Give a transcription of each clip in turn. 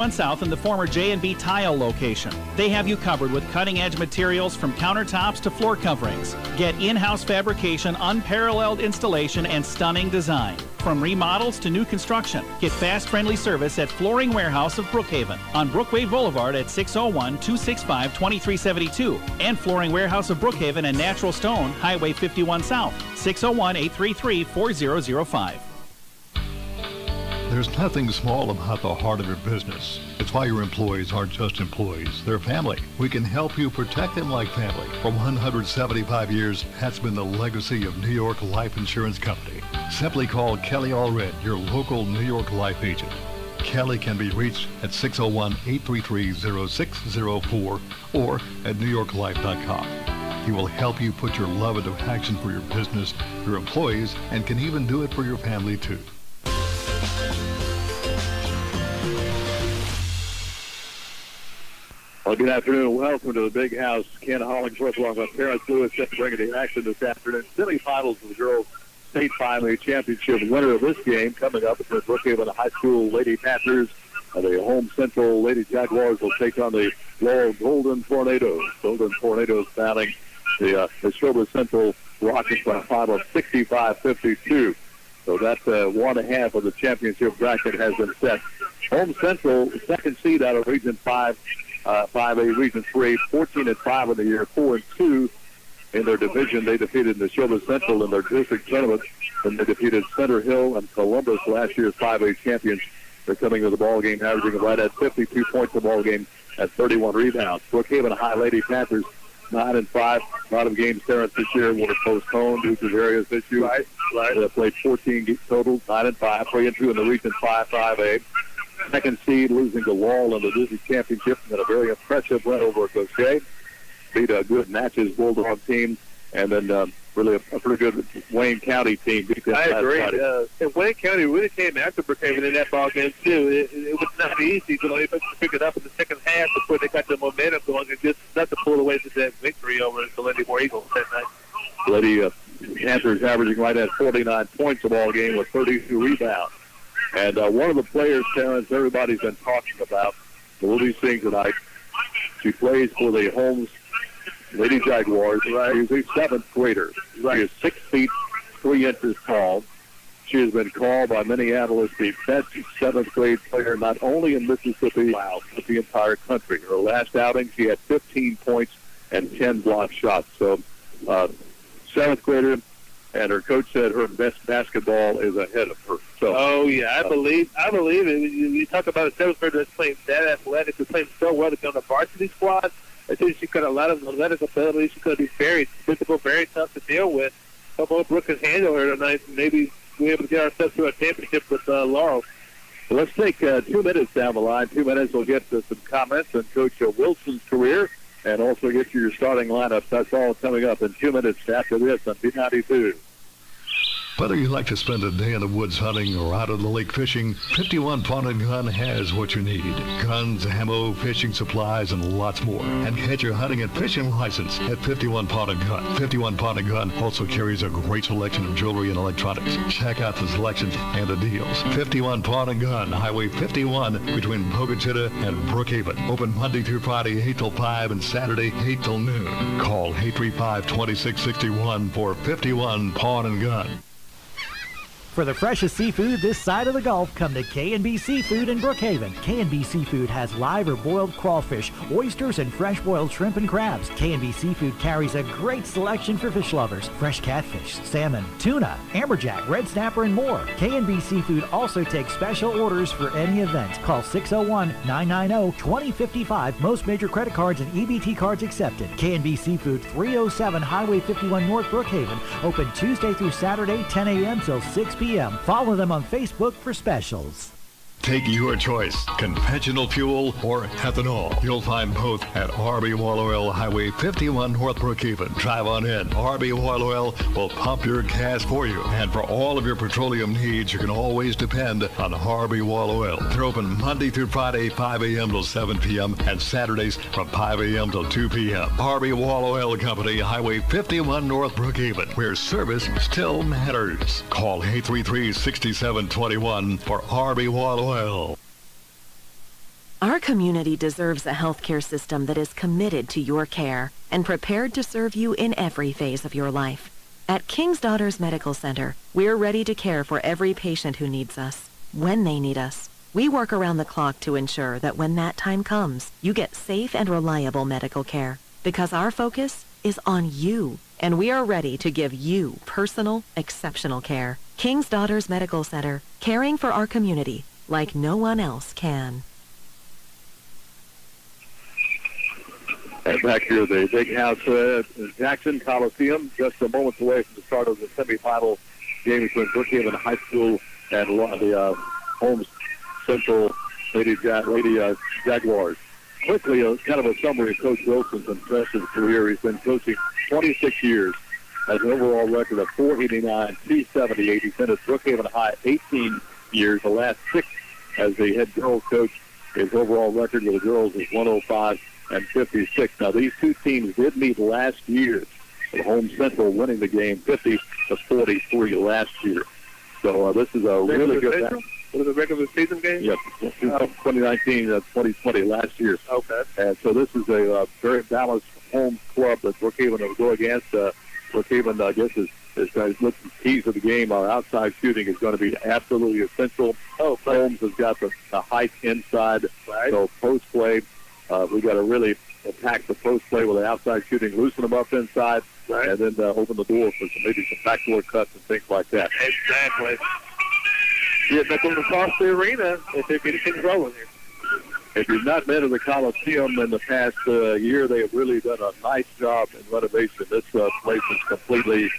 One South in the former J&B Tile location. They have you covered with cutting-edge materials from countertops to floor coverings. Get in-house fabrication, unparalleled installation, and stunning design. From remodels to new construction, get fast, friendly service at Flooring Warehouse of Brookhaven on Brookway Boulevard at 601-265-2372 and Flooring Warehouse of Brookhaven and Natural Stone, Highway 51 South, 601-833-4005. There's nothing small about the heart of your business. It's why your employees aren't just employees, they're family. We can help you protect them like family. For 175 years, that's been the legacy of New York Life Insurance Company. Simply call Kelly Allred, your local New York Life agent. Kelly can be reached at 601-833-0604 or at newyorklife.com. He will help you put your love into action for your business, your employees, and can even do it for your family too. Well, good afternoon. Welcome to the Big House. Ken Hollingsworth along with Terrence Lewis set to bring it to action this afternoon. Semifinals of the girls' state 5A championship. Winner of this game coming up between Brookhaven High School Lady Panthers and the Holmes Central Lady Jaguars will take on the Laurel Golden Tornadoes. Golden Tornadoes battling the Neshoba Central Rockets by a final of 65-52. So that's one half of the championship bracket has been set. Holmes Central, second seed out of Region 5. 5A Region 3, 14-5 in the year, 4-2 in their division. They defeated Neshoba Central in their district tournament, and they defeated Center Hill and Columbus, last year's 5A champions. They're coming to the ball game, averaging right at 52 points a ball game at 31 rebounds. Brookhaven High Lady Panthers 9-5. A lot of games, Terrence, this year were postponed due to various issues. Right. They played 14 total, 9-5, 3-2 in the Region 5A. Second seed losing to Laurel in the district championship, and a very impressive win over Gaucher. Beat a good Natchez Bulldog team, and then really a pretty good Wayne County team. Beat them. I agree. And Wayne County really came after Brookhaven in that ball game too. It was not easy, but they picked it up in the second half before they got the momentum going, and just not to pull away to that victory over the Lady Moore Eagles that night. Lady Panthers averaging right at 49 points a ball game with 32 rebounds. And one of the players, Terrence, everybody's been talking about, that we'll be seeing tonight, she plays for the Holmes Lady Jaguars. Right. She's a seventh grader. Right. She is 6 feet 3 inches tall. She has been called by many analysts the best seventh grade player, not only in Mississippi, but the entire country. Her last outing, she had 15 points and 10 block shots. So, seventh grader, and her coach said her best basketball is ahead of her. So, oh yeah, I believe it. You talk about a seventh grader that's playing that athletic, who's playing so well to be on the varsity squad. I think she got a lot of athletic ability. She could be very physical, very tough to deal with. Hope Brooke can handle her tonight, and maybe we're able to get ourselves to a championship with Laurel. Well, let's take 2 minutes down the line. 2 minutes, we'll get to some comments on Coach Wilson's career and also get to your starting lineup. That's all coming up in 2 minutes after this on B92. Whether you like to spend a day in the woods hunting or out on the lake fishing, 51 Pawn & Gun has what you need. Guns, ammo, fishing supplies, and lots more. And get your hunting and fishing license at 51 Pawn & Gun. 51 Pawn & Gun also carries a great selection of jewelry and electronics. Check out the selections and the deals. 51 Pawn & Gun, Highway 51 between Pocatello and Brookhaven. Open Monday through Friday, 8 till 5, and Saturday, 8 till noon. Call 835-2661 for 51 Pawn & Gun. For the freshest seafood this side of the Gulf, come to K&B Seafood in Brookhaven. K&B Seafood has live or boiled crawfish, oysters, and fresh boiled shrimp and crabs. K&B Seafood carries a great selection for fish lovers. Fresh catfish, salmon, tuna, amberjack, red snapper, and more. K&B Seafood also takes special orders for any event. Call 601-990-2055. Most major credit cards and EBT cards accepted. K&B Seafood, 307 Highway 51 North Brookhaven. Open Tuesday through Saturday, 10 a.m. till 6 p.m. Follow them on Facebook for specials. Take your choice, conventional fuel or ethanol. You'll find both at RB Oil Oil, Highway 51 North Brookhaven. Drive on in. RB Oil Oil will pump your gas for you. And for all of your petroleum needs, you can always depend on RB Oil Oil. They're open Monday through Friday, 5 a.m. till 7 p.m. and Saturdays from 5 a.m. till 2 p.m. RB Oil Oil Company, Highway 51 North Brookhaven, where service still matters. Call 833-6721 for RB Oil Oil. Our community deserves a healthcare system that is committed to your care and prepared to serve you in every phase of your life. At King's Daughters Medical Center, we're ready to care for every patient who needs us, when they need us. We work around the clock to ensure that when that time comes, you get safe and reliable medical care. Because our focus is on you, and we are ready to give you personal, exceptional care. King's Daughters Medical Center, caring for our community like no one else can. And back here, the big house in Jackson Coliseum, just a moment away from the start of the semifinal game between Brookhaven High School and the Holmes Central Lady Jaguars. Quickly, kind of a summary of Coach Wilson's impressive career. He's been coaching 26 years, has an overall record of 489, 278. He's been at Brookhaven High 18 years, the last 6 as the head girls coach. His overall record with the girls is 105 and 56. Now, these two teams did meet last year, with Holmes Central winning the game 50-43 last year. So this is a really good match. Was it a regular season game? Yes, 2019-2020 last year. Okay. And so this is a very balanced home club that Brookhaven will go against. Brookhaven, I guess, is the keys of the game. Our outside shooting is going to be absolutely essential. Holmes has got the height inside, right. So post play, we got to really attack the post play with the outside shooting, loosen them up inside, right. And then open the door for maybe some backdoor cuts and things like that. Exactly. Yeah, but going across the arena if they're getting things rolling here. If you've not been to the Coliseum in the past year, they have really done a nice job in renovation. This place is completely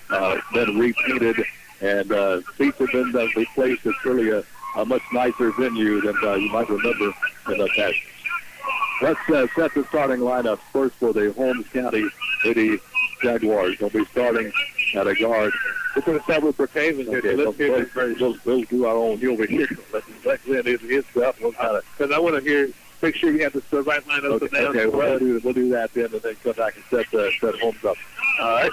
been repainted, and seats have been replaced. It's really a much nicer venue than you might remember in the past. Let's set the starting lineup first for the Holmes County Lady Jaguars. They'll be starting at a guard. We're going to start with Brookhaven here. Okay, we'll do our own over here. Let's Glenn his stuff. Because I want to make sure you have the right lineup. Okay, we'll do that then, and then come back and set Holmes up. All right.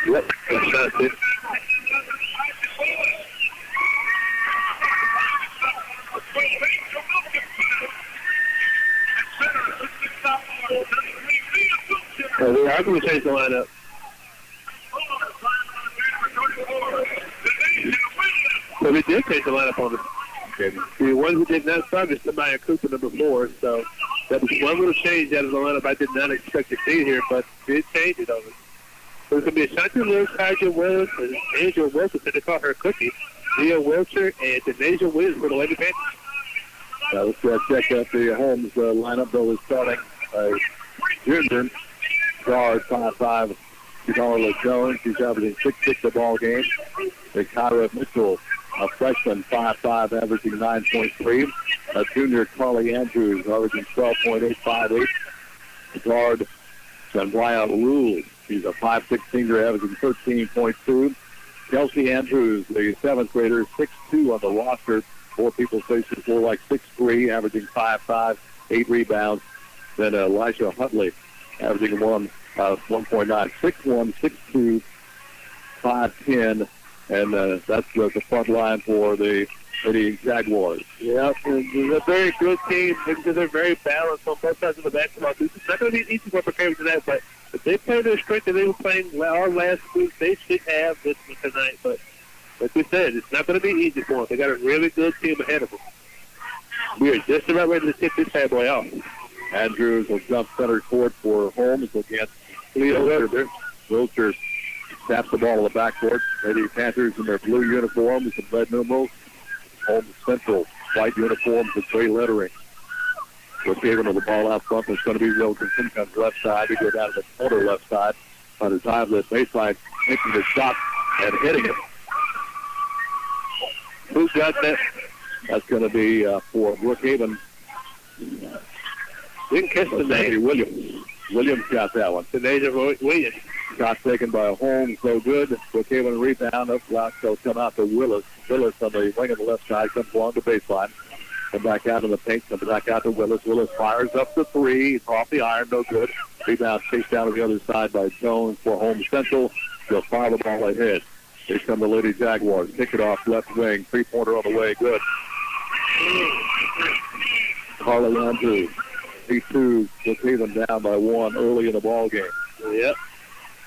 Yep, that's it. I'm going to change the lineup. So we did change the lineup on the The one who did not start is Samaya Cooper, number 4. So that was one little change out of the lineup I did not expect to see here, but did change it over. So it's going to be Ashanti Lewis, Kaiser Willis, and Angel Wilson, they call her Cookie, Leah Wilcher, and Denasia Williams for the Lady Panthers. Let's check out the Holmes lineup, though, is starting junior guard 5'5", Darla Jones. She's averaging 6'6" a ball game. The Kyra Mitchell, a freshman, 5'5", averaging 9.3. A junior, Carly Andrews, averaging 12.858. Guard, Sanwaya Rule. She's a 5'6" senior, averaging 13.2. Kelsey Andrews, the 7th grader, 6'2" on the roster. 4 people say she's more like 6'3", averaging 5'5", 8 rebounds. Then Elisha Huntley, averaging 1.9, 6'1", 6'2", 5'10", and that's the front line for the Lady Jaguars. Yeah, it's a very good team. They're very balanced on both sides of the basketball. It's not going to be easy for preparing for that, but if they play their strength that they were playing all last week, they should have this one tonight. But like we said, it's not going to be easy for them. They got a really good team ahead of them. We are just about ready to tip this bad boy off. Andrews will jump center court for Holmes against Leah Wilcher. Wilcher taps the ball to the backcourt. Lady Panthers in their blue uniforms and red numerals. Holmes Central, white uniforms with gray lettering. We're giving the ball out front. It's going to be Wilkinson, comes left side. We go down to the corner left side. By the time the baseline, making the shot and hitting it. Who's got that? That's going to be for Brookhaven. Didn't catch the name. Williams. Williams got that one. Denasia Williams. Shot taken by Holmes, so good. Brookhaven rebound up block, so come out to Willis. Willis on the wing of the left side comes along the baseline. Come back out to the paint, comes back out to Willis. Willis fires up the 3. It's off the iron, no good. Rebound chased down to the other side by Jones for Holmes Central. They'll fire the ball ahead. Here come the Lady Jaguars. Kick it off left wing. 3-pointer on the way, good. Carly Andrews, C2, will take them down by 1 early in the ball game. Yep.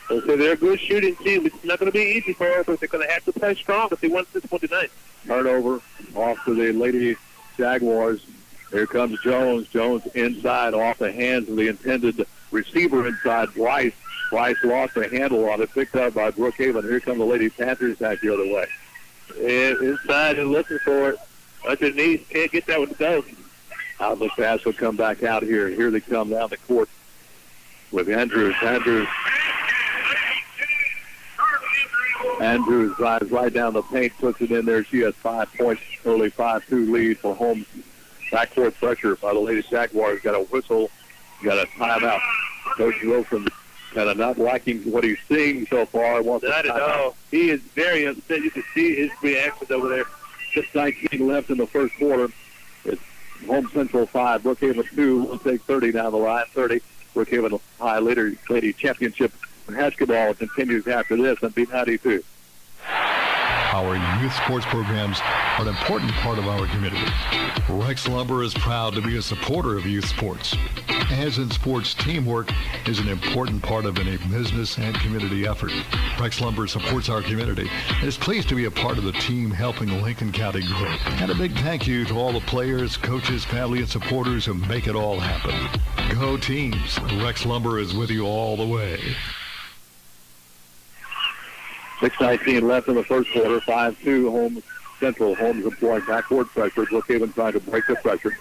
So they're a good shooting team. It's not going to be easy for them, but they're going to have to play strong if they want this one tonight. Turnover off to the Lady Jaguars. Here comes Jones. Jones inside off the hands of the intended receiver inside, Bryce. Bryce lost a handle on it, picked up by Brookhaven. Here come the Lady Panthers back the other way. And inside and looking for it. Underneath, can't get that one to go. Outlet pass will come back out here. Here they come down the court with Andrews. Andrews drives right down the paint, puts it in there. She has 5 points, early 5-2 lead for Holmes. Backcourt pressure by the Lady Jaguars. Got a whistle, got a timeout. Coach Wilson kind of not liking what he's seeing so far. Not at all. He is very upset. You can see his reactions over there. Just 19 left in the first quarter. It's Holmes Central 5, Brookhaven 2. We'll take 30 down the line. 30. Brookhaven High Lady Championship basketball continues after this on B92. Our youth sports programs are an important part of our community. Rex Lumber is proud to be a supporter of youth sports. As in sports, teamwork is an important part of any business and community effort. Rex Lumber supports our community and is pleased to be a part of the team helping Lincoln County grow. And a big thank you to all the players, coaches, family, and supporters who make it all happen. Go teams! Rex Lumber is with you all the way. 6:19 left in the first quarter. 5-2 Holmes Central. Holmes employing backcourt pressure. Brookhaven trying to break the pressure.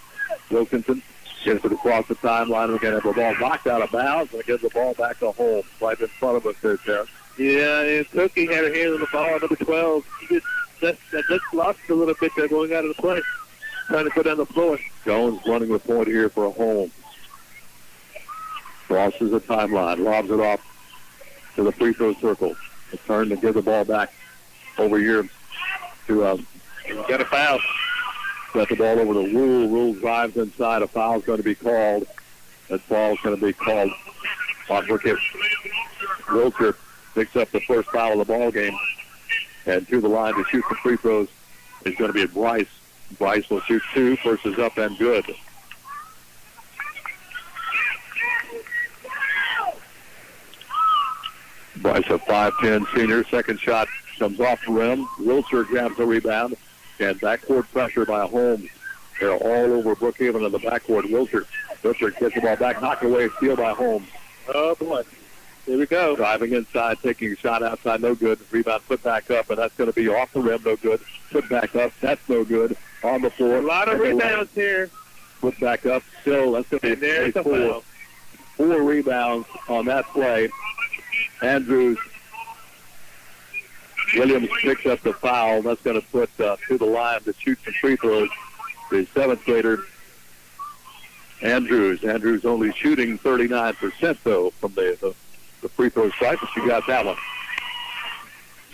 Wilkinson gets it across the timeline. We're going to have the ball knocked out of bounds and gives the ball back to Holmes right in front of us there, Terrence. Yeah, and Cookie had her hand on the ball, number 12. She just lost it a little bit there going out of the play, trying to go down the floor. Jones running the point here for Holmes. Crosses the timeline, lobs it off to the free throw circle. A turn to give the ball back over here to got a foul. Got the ball over to Rule. Rule drives inside. A foul's going to be called. That foul's going to be called on Brookhaven. Wiltshire picks up the first foul of the ball game. And to the line to shoot the free throws is going to be Bryce. Bryce will shoot 2. First is up and good. Bryce, a 5'10 senior. Second shot comes off the rim. Wiltshire grabs the rebound. And backcourt pressure by Holmes. They're all over Brookhaven in the backcourt. Wiltshire gets the ball back. Knocked away. Steal by Holmes. Oh, boy. Here we go. Driving inside, taking a shot outside. No good. Rebound put back up. And that's going to be off the rim. No good. Put back up. That's no good. On the floor. A lot of rebounds here. Put back up. Still, that's going to be there's a foul. 4 rebounds on that play. Andrews. Williams picks up the foul. That's going to put to the line to shoot some free throws. The 7th grader, Andrews. Andrews only shooting 39%, though, from the free throw side, but she got that one.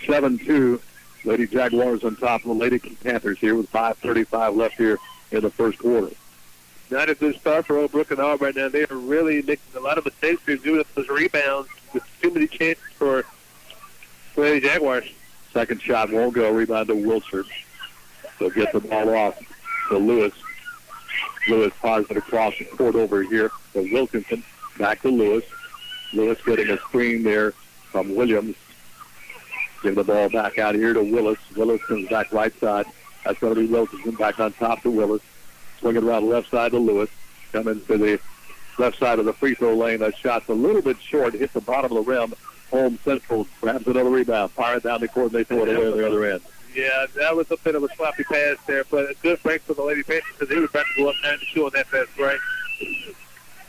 7-2. Lady Jaguars on top of the Lady Panthers here with 5:35 left here in the first quarter. Not a good start for Old Brook and Auburn right now. They are really making a lot of mistakes here, giving up those rebounds with too many chances for Lady Jaguars. Second shot won't go. Rebound to Wiltshire. They'll get the ball off to Lewis. Lewis fires it across the court over here to Wilkinson. Back to Lewis. Lewis getting a screen there from Williams. Give the ball back out here to Willis. Willis comes back right side. That's going to be Wilkinson back on top to Willis. Swing it around the left side to Lewis. Coming to the left side of the free throw lane. That shot's a little bit short. Hit the bottom of the rim. Holmes Central grabs another rebound. Fire it down the court, and they throw it away on the other end. Yeah, that was a bit of a sloppy pass there, but a good break for the Lady Panthers because they were about to go up 9-2 on that pass, right?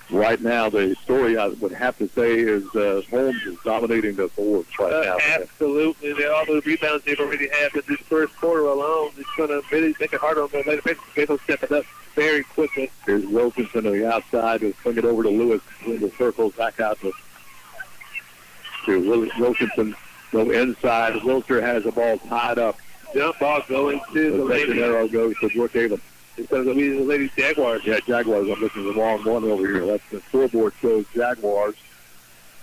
Right now, the story I would have to say is Holmes is dominating the boards right now. Absolutely. All the rebounds they've already had in this first quarter alone, it's going to really make it harder on the Lady Panthers. They will step it up very quickly. Here's Wilkinson on the outside. He'll swing it over to Lewis in the circle, back out to Wilkinson. Go inside. Wiltshire has the ball tied up. Jump ball going to the Lady. Arrow goes to Brookhaven. It's going to be the Lady Jaguars. Yeah, Jaguars. I'm looking at the wrong one over here. That's the scoreboard shows Jaguars.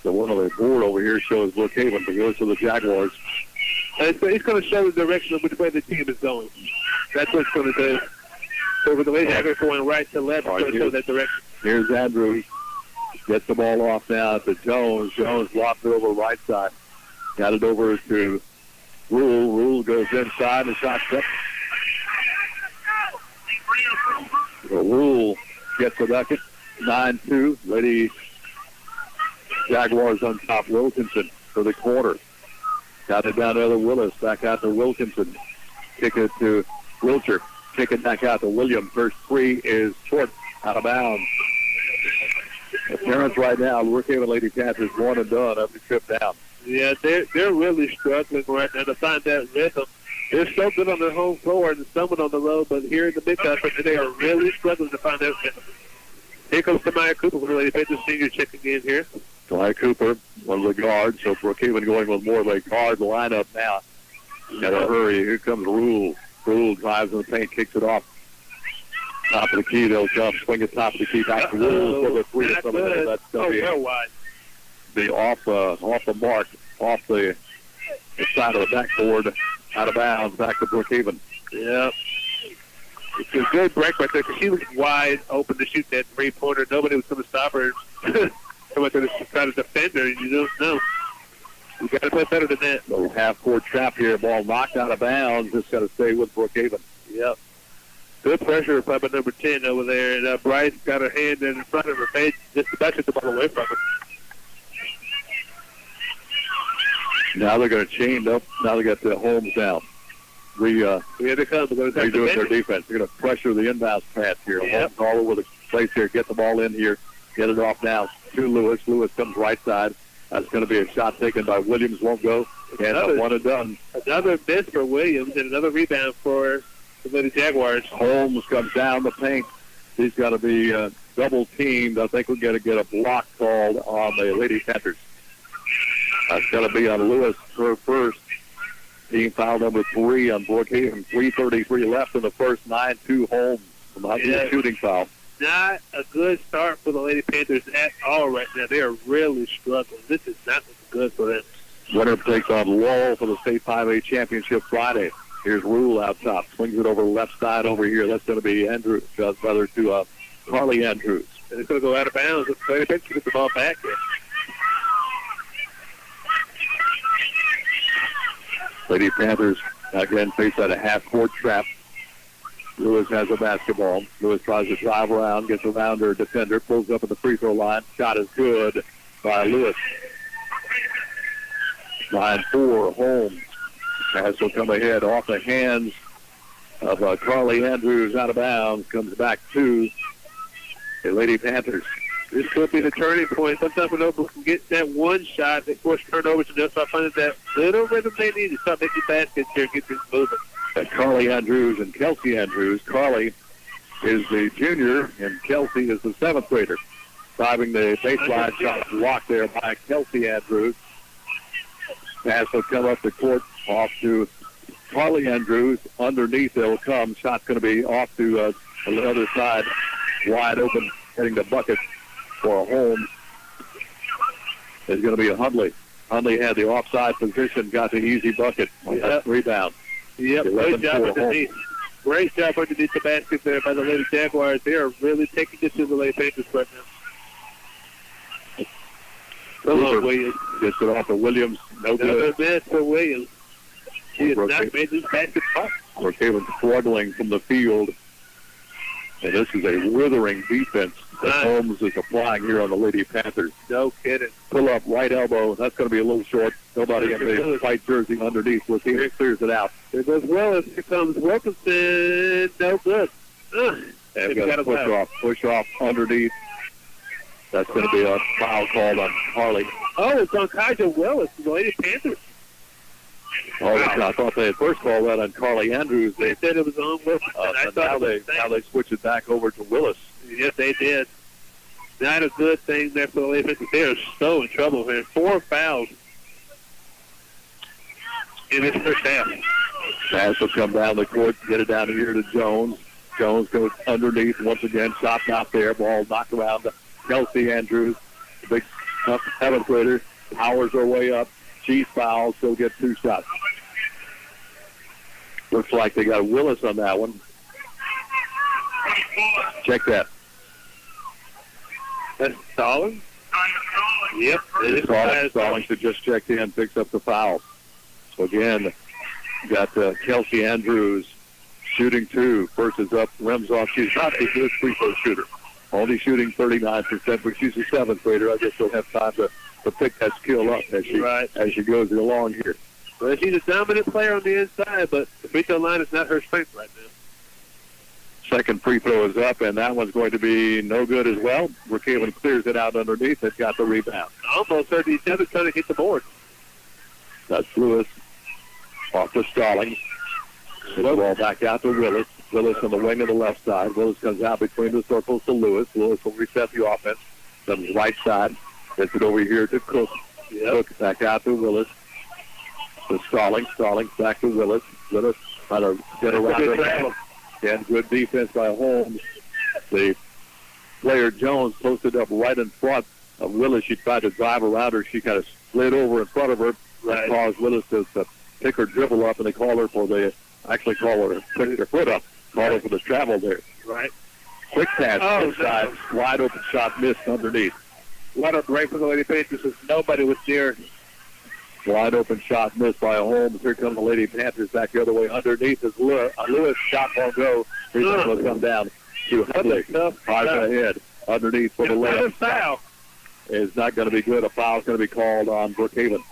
The one on the board over here shows Brookhaven, but goes to the Jaguars. And it's going to show the direction of which way the team is going. That's what it's going to do. So with the Lady Jaguars going right to left, All right, so that direction. Here's Andrews. Gets the ball off now to Jones. Jones lost it over right side. Got it over to Rule. Rule goes inside and shot up. Rule gets the bucket. 9-2. Lady Jaguars on top. Wilkinson for the quarter. Got it down to the Willis. Back out to Wilkinson. Kick it to Wilcher. Kick it back out to Williams. First three is short, out of bounds. The parents right now, Brookhaven Lady Panthers one and done up the trip down. Yeah, they're really struggling right now to find that rhythm. They're so good on their home floor and somewhat on the road, but here in the Big House, they are really struggling to find that rhythm. Here comes Tamaya Cooper for the Lady Panthers senior checking in here. Tamaya Cooper, one of the guards, so Brookhaven going with more of a guard lineup now. Got to hurry. Here comes Rule. Rule drives in the paint, kicks it off. Top of the key, they'll come. Swing it top of the key back to Rule for the three. That's going to be off the mark, off the side of the backboard, out of bounds, back to Brookhaven. Yeah. It's a good break right there because she was wide open to shoot that three-pointer. Nobody was going to stop her. Someone going to try to defend her, and you don't know. You got to play better than that. So half-court trap here. Ball knocked out of bounds. Just got to stay with Brookhaven. Yep. Good pressure by number 10 over there. And Bryce got her hand in front of her face, just about to get the ball away from her. Now they're going to chain up. Now they got the Holmes down. Here they come. They're redoing their defense. They're going to pressure the inbound pass here. Yep. Holmes all over the place here. Get the ball in here. Get it off now to Lewis. Lewis comes right side. That's going to be a shot taken by Williams. Won't go. And one and done. Another miss for Williams and another rebound for the Lady Jaguars. Holmes comes down the paint. He's got to be double teamed. I think we're going to get a block called on the Lady Panthers. That's going to be on Lewis for first. Team foul number 3 on Brookhaven. 3:33 left in the first. 9-2 Holmes. Not a shooting foul. Not a good start for the Lady Panthers at all right now. They are really struggling. This is not looking good for them. Winner takes on Lowell for the State 5A Championship Friday. Here's Rule out top. Swings it over the left side over here. That's going to be Andrews, brother to Carly Andrews. And it's going to go out of bounds. The Lady Panthers get the ball back here. Lady Panthers again face at a half-court trap. Lewis has a basketball. Lewis tries to drive around, gets around her defender, pulls up at the free throw line. Shot is good by Lewis. 9-4 Holmes. Pass will come ahead off the hands of Carly Andrews, out of bounds. Comes back to the Lady Panthers. This could be the turning point. Sometimes when Noble can get that one shot, they force turnovers, and they'll start finding that little rhythm they need to start making baskets here and get this moving. Carly Andrews and Kelsey Andrews. Carly is the junior, and Kelsey is the 7th grader. Driving the baseline shot blocked there by Kelsey Andrews. Pass will come up the court off to Carly Andrews. Underneath they'll come. Shot's going to be off to the other side. Wide open, heading to bucket for Holmes. It's going to be a Hundley. Hundley had the offside position, got the easy bucket. Rebound. Yep, good job underneath. Great job underneath the basket there by the Lady Jaguars. They are really taking this to the Lady Panthers right now. Williams. Gets it off of Williams. No good. Another miss for Williams. He has not made this basket pop. Brookhaven struggling from the field. And this is a withering defense that Holmes is applying here on the Lady Panthers. No kidding. Pull up right elbow. That's going to be a little short. Nobody in the white jersey underneath. Brookhaven clears it out. There goes Willis. Here comes Wilkinson. No good. And got a push off underneath. That's going to be a foul called on Harley. Oh, it's on Kaija Willis, the Lady Panthers. Oh, wow. I thought they had first called that on Carly Andrews. They said it was on Willis. Now they switch it back over to Willis. Yes, they did. Not a good thing there for the Lady Panthers. They are so in trouble here. 4 fouls in this first half. Pass will come down the court, get it down here to Jones. Jones goes underneath once again. Shot not there. Ball knocked around to Kelsey Andrews. The big 7th grader powers her way up. She fouls. She'll get 2 shots. Looks like they got Willis on that one. Check that. That's Stallings? Yep. Stallings had just checked in, picks up the foul. So again, got Kelsey Andrews shooting 2. First is up, rims off. She's not a good free throw shooter. Only shooting 39%, but she's a 7th grader. I guess she'll have time to pick that skill up as she goes along here. Well, she's a dominant player on the inside, but the free throw line is not her strength right now. Second free throw is up, and that one's going to be no good as well. Brookhaven clears it out underneath. It's got the rebound. Almost heard each other trying to hit the board. That's Lewis off to Stallings. The ball back out to Willis. Willis on the wing of the left side. Willis comes out between the circles to Lewis. Lewis will reset the offense. Comes right side. Gets it over here to Cook. Cook back out to Willis. To Stallings. Stallings back to Willis. Willis trying to get around her. And good defense by Holmes. The player Jones posted up right in front of Willis. She tried to drive around her. She kind of slid over in front of her. That caused Willis to pick her dribble up, and they call her for the, actually call her, pick her foot up, call her for the travel there. Right. Quick pass inside, wide open shot missed underneath. What a break for the Lady Panthers. Nobody was there. Wide open shot missed by Holmes. Here come the Lady Panthers back the other way. Underneath is Lewis. Shot won't go. Rebound will come down to Hudley. Hard ahead. Underneath for the left. Foul. Is not going to be good. A foul is going to be called on Brookhaven.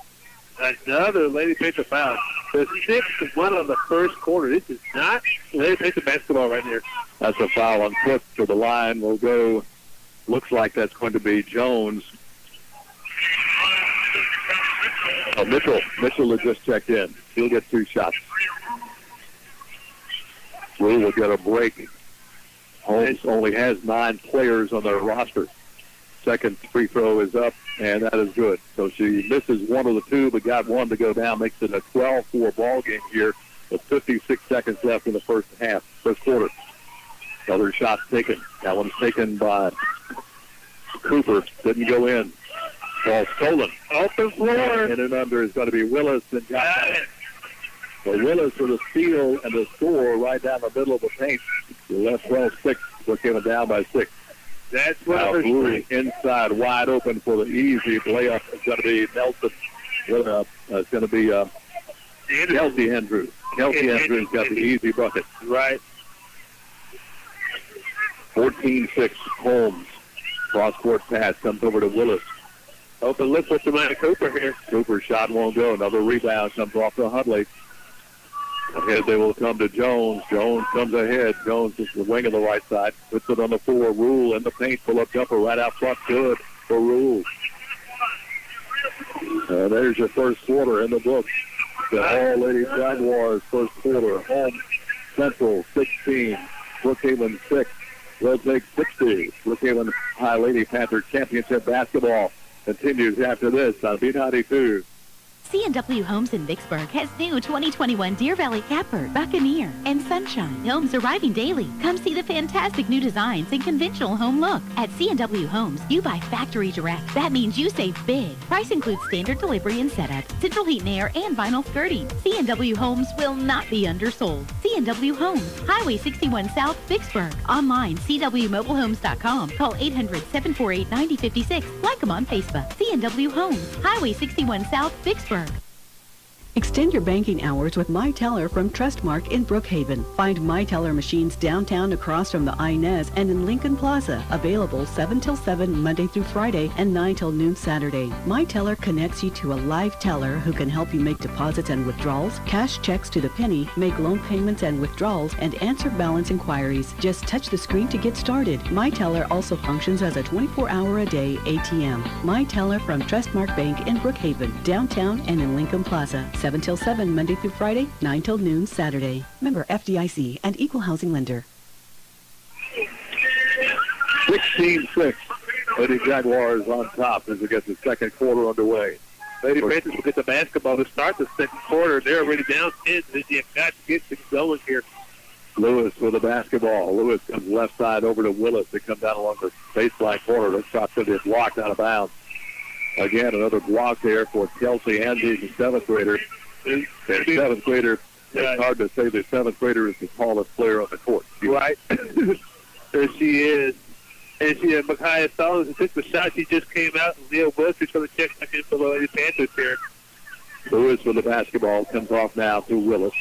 Another Lady Panther foul. The 6th one on the first quarter. This is not Lady Panther basketball right here. That's a foul on foot. So the line will go. Looks like that's going to be Jones. Mitchell has just checked in. He'll get 2 shots. We will get a break. Holmes only has 9 players on their roster. Second free throw is up, and that is good. So she misses one of the 2, but got one to go down. Makes it a 12-4 ball game here with 56 seconds left in the first quarter. Another shot taken. That one's taken by Cooper. Didn't go in. Ball stolen. Open floor. In and under is going to be Willis and Johnson. So Willis with a steal and a score right down the middle of the paint. The left 12-6. We're coming down by 6. That's what now Blue inside wide open for the easy layup. It's going to be Nelson. It's going to be Kelsey Andrews. Kelsey Andrews got the easy bucket. Right. 14-6 Holmes. Cross-court pass comes over to Willis. Open look with the man Cooper here. Cooper's shot won't go. Another rebound comes off to Hudley. Ahead they will come to Jones. Jones comes ahead. Jones is the wing of the right side. Puts it on the floor. Rule in the paint. Pull up jumper right out front. Good for Rule. There's your first quarter in the book. The All Lady Jaguars first quarter. Holmes Central 16. Brookhaven 6. Red Lake 60. Brookhaven High Lady Panther Championship basketball continues after this on B92. C&W Homes in Vicksburg has new 2021 Deer Valley Capper, Buccaneer, and Sunshine homes arriving daily. Come see the fantastic new designs and conventional home look. At C&W Homes, you buy factory direct. That means you save big. Price includes standard delivery and setup, central heat and air, and vinyl skirting. C&W Homes will not be undersold. C&W Homes, Highway 61 South, Vicksburg. Online, cwmobilehomes.com. Call 800-748-9056. Like them on Facebook. C&W Homes, Highway 61 South, Vicksburg. Extend your banking hours with MyTeller from Trustmark in Brookhaven. Find MyTeller machines downtown across from the Inez and in Lincoln Plaza. Available 7 till 7 Monday through Friday and 9 till noon Saturday. MyTeller connects you to a live teller who can help you make deposits and withdrawals, cash checks to the penny, make loan payments and withdrawals, and answer balance inquiries. Just touch the screen to get started. MyTeller also functions as a 24-hour-a-day ATM. MyTeller from Trustmark Bank in Brookhaven, downtown and in Lincoln Plaza. 7 till 7 Monday through Friday, 9 till noon Saturday. Member FDIC and Equal Housing Lender. 16-6. Lady Jaguars on top as we get the second quarter underway. Lady Panthers will get the basketball to start the second quarter. They're already down 10. You've got to get things going here. Lewis with the basketball. Lewis comes left side over to Willis. They come down along the baseline corner. The shot's going to be blocked out of bounds. Again, another block there for Kelsey Andrews, the 7th grader. The 7th grader, it's hard to say the 7th grader is the tallest player on the court. Right. There she is. And she had Micaiah Stallings who took the shot. She just came out. And Leo Wilson's going to check back in for the Lady Panthers here. Lewis with the basketball comes off now to Willis.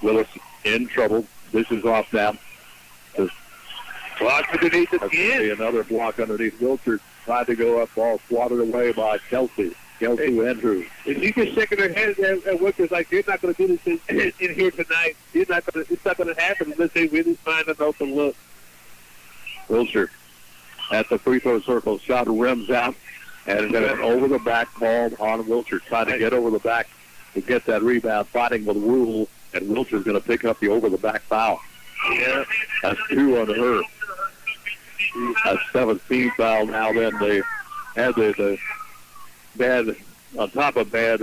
Willis in trouble. This is off now. Block underneath again. Another block underneath. Wilcher tried to go up, ball swatted away by Kelsey. Kelsey Andrews. If you can shake their head at Wilcher's like, you're not going to do this in here tonight. It's not going to happen unless they really find an open look. Wilcher at the free throw circle. Shot rims out. And then an over-the-back called on Wilcher. Trying to get over the back to get that rebound. Fighting with Rule. And Wilcher's going to pick up the over-the-back foul. Yeah. That's 2 on her. That's 17 foul now. Then they had the bad, on top of bad,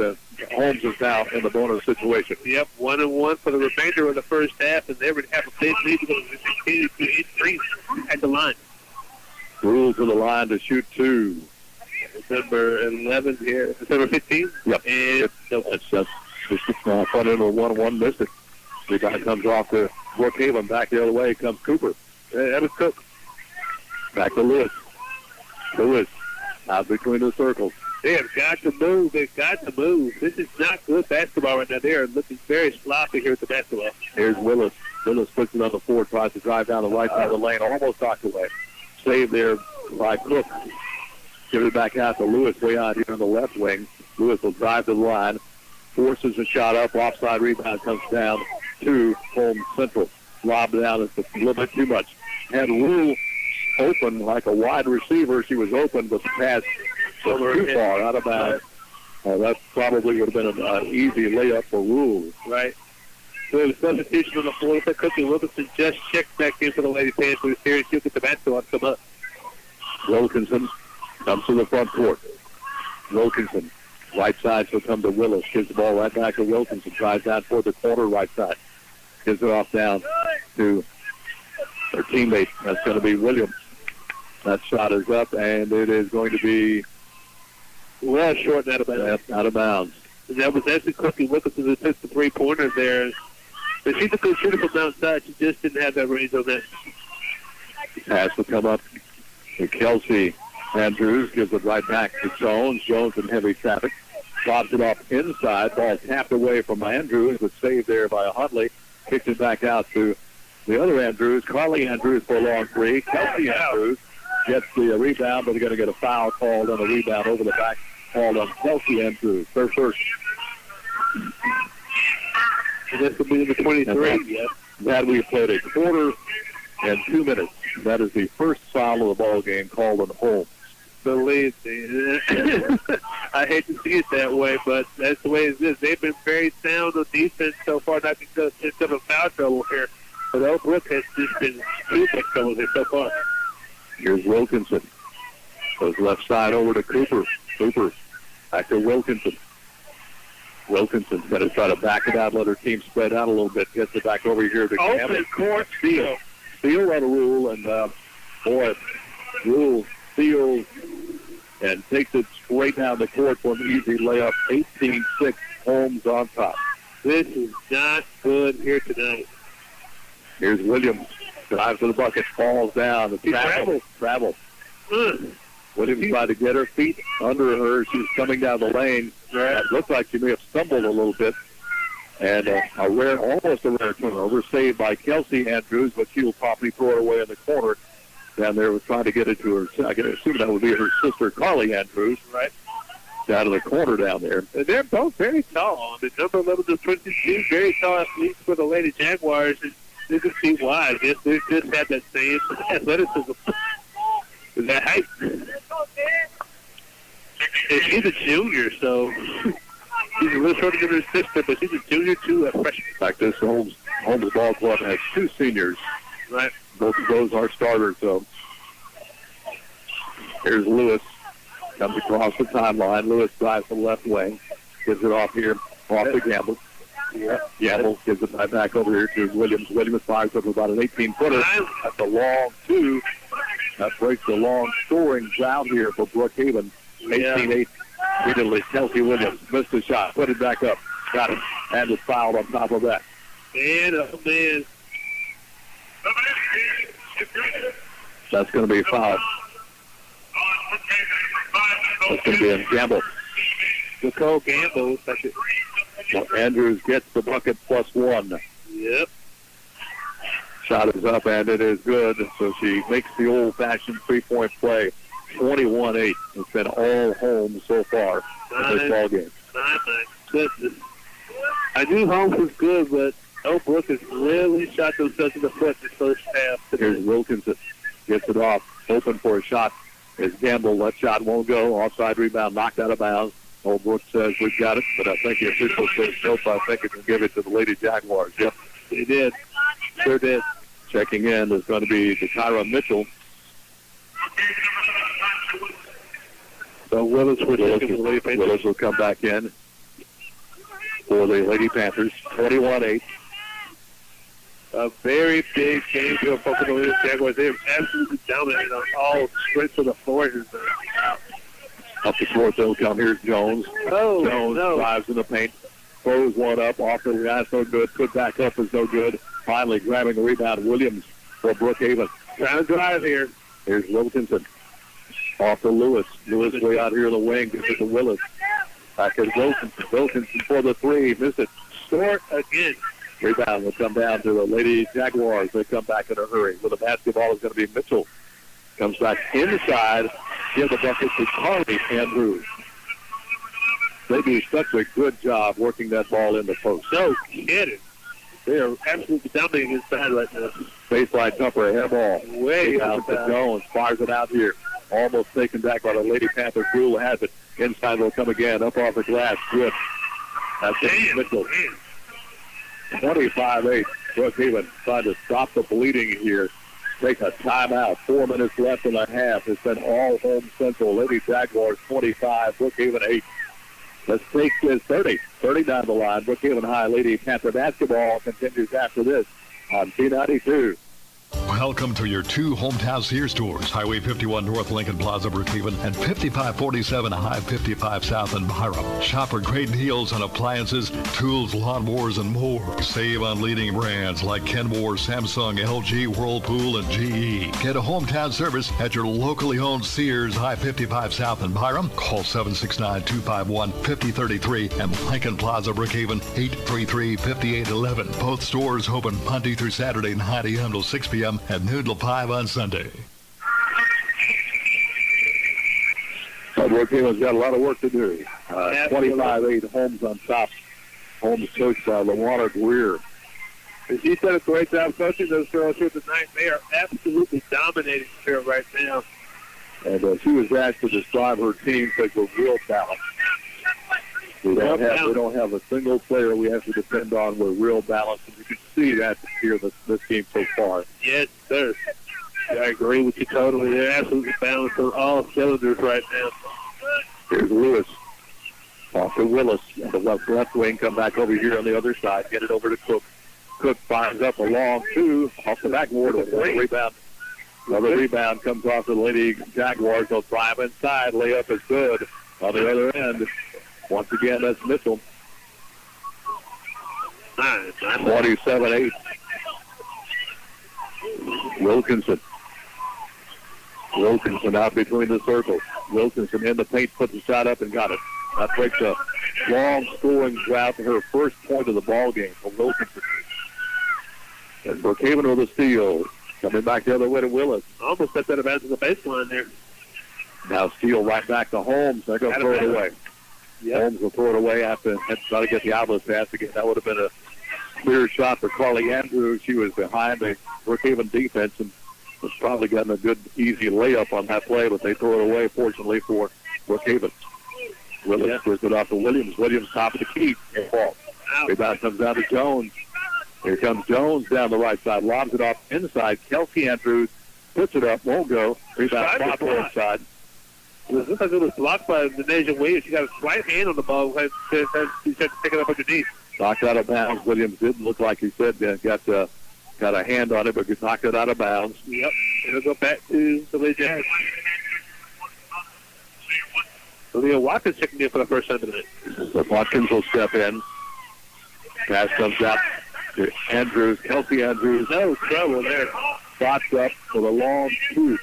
Holmes is now in the bonus situation. Yep, 1-1 for the remainder of the first half, and they would have a big lead because they continue to increase at the line. Rule to the line to shoot 2. Number 11 here. Number 15? Yep. And it's just put into a 1-1, missed it. The guy comes off to Brookhaven. Back the other way comes Cooper. that was Cook. Back to Lewis. Lewis out between the circles. They have got to move. They've got to move. This is not good basketball right now. They are looking very sloppy here at the basketball. Here's Willis. Willis puts it on the floor, tries to drive down the right side of the lane, almost knocked away. Saved there by Cook. Give it back out to Lewis way out here on the left wing. Lewis will drive to the line, forces a shot up, offside rebound comes down to Holmes Central. Lobbed down, it's a little bit too much. Had Rule open like a wide receiver. She was open, but the pass was too far out of bounds. That probably would have been an easy layup for Rule. Right. So the substitution on the floor. Cookie Wilkinson just checked back in for the Lady Panthers here. She'll get the basketball and come up. Wilkinson comes to the front court. Wilkinson, right side, she'll come to Willis. Gives the ball right back to Wilkinson. Drives down toward the corner right side. Gives it off down to her teammate. That's going to be Williams. That shot is up, and it is going to be well short and out of bounds. Out of bounds. And that was actually Cookie Wilkinson who took the three-pointer there. But she's a good shooter from outside. She just didn't have that range on that. Pass will come up to Kelsey Andrews. Gives it right back to Jones. Jones in heavy traffic. Lobs it off inside. Ball tapped away from Andrews, but saved there by Huntley. Kicks it back out to the other Andrews. Carly Andrews for a long three. Kelsey Andrews gets the rebound, but they're going to get a foul called on a rebound over the back. Called on Kelsey Andrews. Their first. And this will be number 23. That we've played a quarter and 2 minutes. That is the first foul of the ball game called on Holmes. Believe me. I hate to see it that way, but that's the way it is. They've been very sound on defense so far, not because it's of a foul trouble here. But Oak Brook has just been stupid trouble here so far. Here's Wilkinson. Goes left side over to Cooper. Cooper back to Wilkinson. Wilkinson's going to try to back it out, let her team spread out a little bit. Gets it back over here to Campbell. Open court steal. Steal on a Rule, and boy, Rule steals and takes it straight down the court for an easy layup. 18-6, Holmes on top. This is not good here tonight. Here's Williams. Drives to the bucket, falls down. Travel. Williams tried to get her feet under her. She's coming down the lane. It looked like she may have stumbled a little bit. And almost a rare turnover, saved by Kelsey Andrews, but she will probably throw it away in the corner. Down there was trying to get it to her. I can assume that would be her sister, Carly Andrews. Right. Down in the corner down there. And they're both very tall. The number 11 to 22, very tall athletes for the Lady Jaguars. And you can see why. I guess they just had that same athleticism. That height. And she's a junior, so she's a little shorter than her sister, but she's a junior too, a freshman. Like this Holmes Ball Club has 2 seniors. Right. Both of those are starters, so here's Lewis. Comes across the timeline. Lewis drives the left wing. Gives it off here, off to Gamble. Gamble gives it right back over here to Williams. Williams fires up about an 18-footer. That's a long 2. That breaks the long scoring drought here for Brookhaven. 18-8. Immediately, Kelsey Williams missed the shot. Put it back up. Got it. And was fouled on top of that. Man, oh man. That's going to be a foul. That's going to be a gamble. Nicole Gamble. Well, Andrews gets the bucket +1. Yep. Shot is up, and it is good. So she makes the old-fashioned three-point play. 21-8. It's been all home so far in this ball game. My goodness. I knew Holmes was good, but Oak Brook has really shot themselves in the foot this first half. Here's Wilkinson. Gets it off. Open for a shot. Is Gamble. That shot won't go. Offside rebound knocked out of bounds. Old Brook says we've got it, but I think the official says nope. I think it can give it to the Lady Jaguars. Yep, he did. Sure did. Checking in is going to be Tyra Mitchell. So Willis will come back in for the Lady Panthers. 21-8. A very big game here for the Lady Jaguars. They're absolutely dominating on all sprints of the floor here. Up the floor, they'll come. Here's Jones. Jones drives in the paint. Throws one up. Off the glass, no good. Put back up is no good. Finally grabbing the rebound. Williams for Brookhaven. Trying to drive here. Here's Wilkinson. Off to Lewis. Lewis way out here in the wing. Gives it to Willis. Back is Wilkinson. Wilkinson for the three. Missed it. Short again. Rebound will come down to the Lady Jaguars. They come back in a hurry. With the basketball is going to be Mitchell. Comes back inside. Give the bucket to Carly Andrews. They do such a good job working that ball in the post. No kidding. They are absolutely dominating inside right now. Baseline jumper, air ball. Way out to Jones. Fires it out here. Almost taken back by the Lady Panthers. Rule has it. Inside will come again. Up off the glass. Good. That's Mitchell. 25-8. Brookhaven trying to stop the bleeding here. Take a timeout. 4 minutes left in the half. It's been all Holmes Central. Lady Jaguars 25. Brookhaven 8. Let's take this 30. 30 down the line. Brookhaven High Lady Panther basketball continues after this on B92. Welcome to your two hometown Sears stores, Highway 51 North Lincoln Plaza, Brookhaven, and 5547 High 55 South in Byram. Shop for great deals on appliances, tools, lawnmowers, and more. Save on leading brands like Kenmore, Samsung, LG, Whirlpool, and GE. Get a hometown service at your locally owned Sears, High 55 South in Byram. Call 769-251-5033 and Lincoln Plaza, Brookhaven, 833-5811. Both stores open Monday through Saturday, 9 a.m. till 6 p.m. at noon till 5 on Sunday. Brookhaven's got a lot of work to do. 25-8 Holmes on top. Holmes coached by LaWanna Greer. She did a great job coaching those girls here tonight. They are absolutely dominating here right now. And she was asked to describe her team as a real talent. We don't have a single player we have to depend on with real balance, and you can see that here this team so far. Yes, sir. I agree with you totally. They're absolutely balanced on all cylinders right now. Here's Lewis. Off to Willis. The left wing, come back over here on the other side. Get it over to Cook. Cook finds up a long two off the backboard. Rebound. Another rebound comes off the Lady Jaguars. They'll drive inside. Layup is good. On the other end, once again, that's Mitchell. 27-8. Wilkinson out between the circles. Wilkinson in the paint, put the shot up and got it. That breaks a long scoring drought to her first point of the ball game for Wilkinson. And Brookhaven with a steal. Coming back the other way to Willis. Almost set that advantage to the baseline there. Now steal right back to Holmes. They're going to throw it away. Yep. Holmes will throw it away after try to get the outlet pass again. That would have been a clear shot for Carly Andrews. She was behind the Brookhaven defense and was probably getting a good, easy layup on that play, but they throw it away, fortunately, for Brookhaven. Willis puts it off to Williams. Williams top of the key. Ball. Rebound comes down to Jones. Here comes Jones down the right side. Lobs it off inside. Kelsey Andrews puts it up. Won't go. Rebound blocked inside. It looks like it was blocked by Denasia Williams. She got a slight hand on the ball. She said to take it up underneath. Knocked out of bounds. Williams didn't look like he said got a hand on it, but knocked it out of bounds. Yep. It'll go back to the Lady Jags. Leah Watkins checking in for the first time tonight. So Watkins will step in. Pass comes out to Andrews. Kelsey Andrews. No trouble there. spots up for the long two.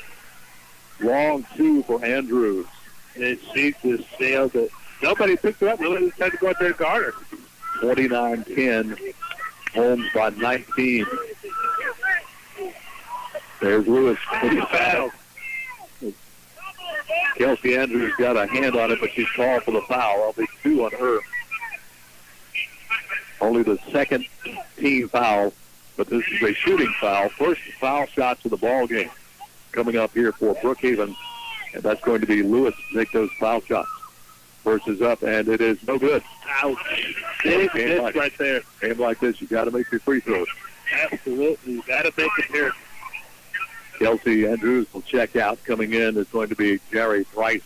Long two for Andrews. And she just sailed it. Nobody picked her up. Nobody tried to go out there and guard her. 29-10. Holmes by 19. There's Lewis. Foul. Kelsey Andrews got a hand on it, but she's called for the foul. There'll be 2 on her. Only the second team foul, but this is a shooting foul. First foul shots of the ball game coming up here for Brookhaven, and that's going to be Lewis to make those foul shots. First is up, and it is no good. Ouch. Big miss right there. Game like this, you got to make your free throws. Absolutely. You got to make it here. Kelsey Andrews will check out. Coming in is going to be Gary Price.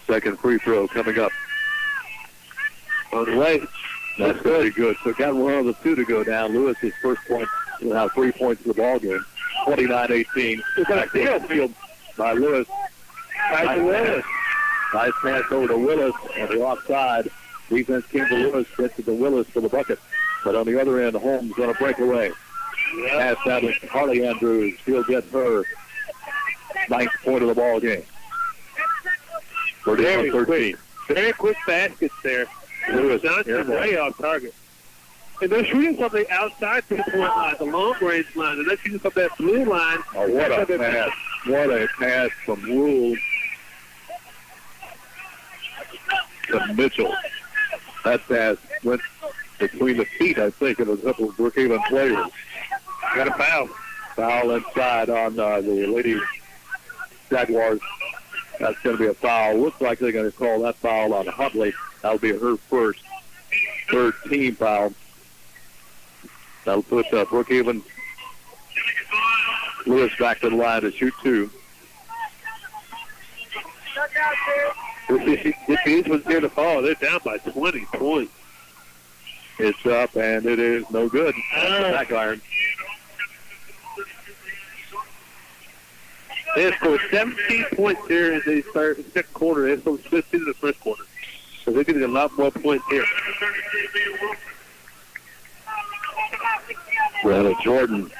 Second free throw coming up. On the way. That's very good. So got one of the 2 to go down. Lewis's first point will have 3 points in the ball game. 29-18. Back to field by Lewis. Back to Willis. Nice pass over to Willis on the offside. Defense came to Lewis, gets it to Willis for the bucket. But on the other end, Holmes going to break away. Pass that to Harley Andrews. She'll get her 9th point of the ball game. 31-13. Very quick baskets there. Lewis Johnson way off target. And they're shooting from the outside 3-point line, the long range line. And they're shooting from that blue line. Oh, what a pass. What a pass from Rule to Mitchell. That pass went between the feet, I think, of a couple of Brookhaven players. Got a foul. Foul inside on the Lady Jaguars. That's going to be a foul. Looks like they're going to call that foul on Huntley. That'll be her first, 3rd team foul. That'll put Brookhaven Lewis back to the line to shoot 2. If these ones here to fall, they're down by 20 points. It's up, and it is no good. Back iron. They have scored 17 points here in the second quarter. They have scored 15 in the first quarter. So they're getting a lot more points here. Brianna Jordan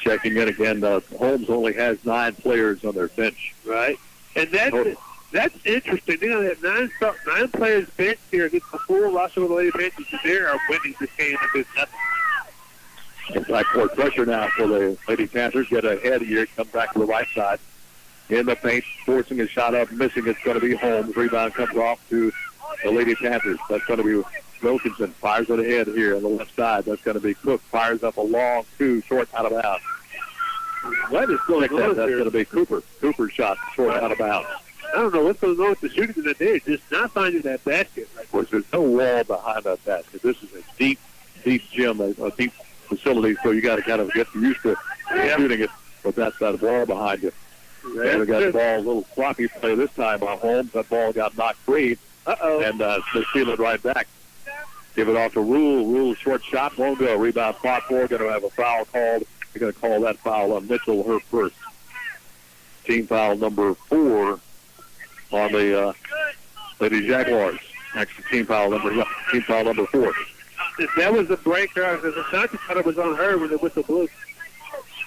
checking in again. Holmes only has 9 players on their bench. Right. And that's interesting. They have 9 players bench here against the full roster of the Lady Panthers. They are winning this game if it's nothing. In fact, court pressure now for the Lady Panthers. Get ahead here. Come back to the right side. In the paint, forcing a shot up, missing. It's going to be Holmes. Rebound comes off to the Lady Panthers. That's going to be Wilkinson. Fires it ahead here on the left side. That's going to be Cook. Fires up a long 2, short out of bounds. What is going on That's here? going to be Cooper. Cooper's shot, short out of bounds. I don't know what's going on with the shooting in there. Just not finding that basket. Of course, there's no wall behind that basket. This is a deep gym, a deep facility, so you got to kind of get used to shooting it. But that's that wall behind you. And we got the ball, a little sloppy play this time by Holmes. That ball got knocked free. And they steal it right back. Give it off to Rule. Rule, short shot, won't go. Rebound, spot 4. Going to have a foul called. They're going to call that foul on Mitchell, her first. Team foul number 4 on the Lady Jaguars. Actually, team foul number 4. If that was a breaker, because the shot thought it was on her when the whistle blew.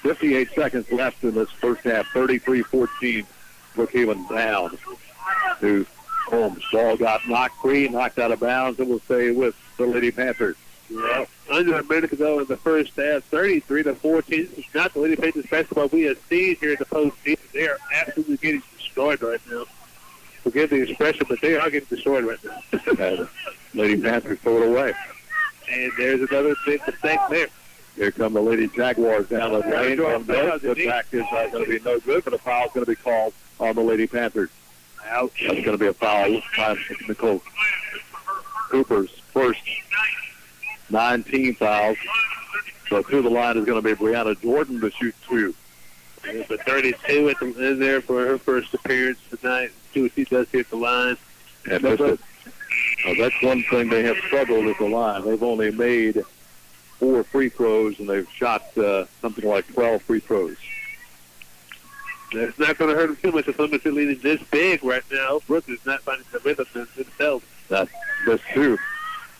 58 seconds left in this first half. 33-14. Brookhaven down to Holmes. Ball got knocked free, knocked out of bounds, and will stay with the Lady Panthers. Yeah. Under a minute ago in the first half, 33-14. This is not the Lady Panthers basketball we have seen here in the postseason. They are absolutely getting destroyed right now. Forgive the expression, but they are getting destroyed right now. Lady Panthers throw it away. And there's another big mistake there. Here come the Lady Jaguars down the lane. The back is going to be no good, but a foul is going to be called on the Lady Panthers. Ouch. That's going to be a foul this time for Nicole Cooper's first 9 fouls. So to the line is going to be Brianna Jordan to shoot 2. But 32 in there for her first appearance tonight. See what she does hit the line. And that's one thing they have struggled at the line. They've only made 4 free throws, and they've shot something like 12 free throws. That's not going to hurt them too much if somebody's leading this big right now. Brooks is not finding the rhythm themselves. This too.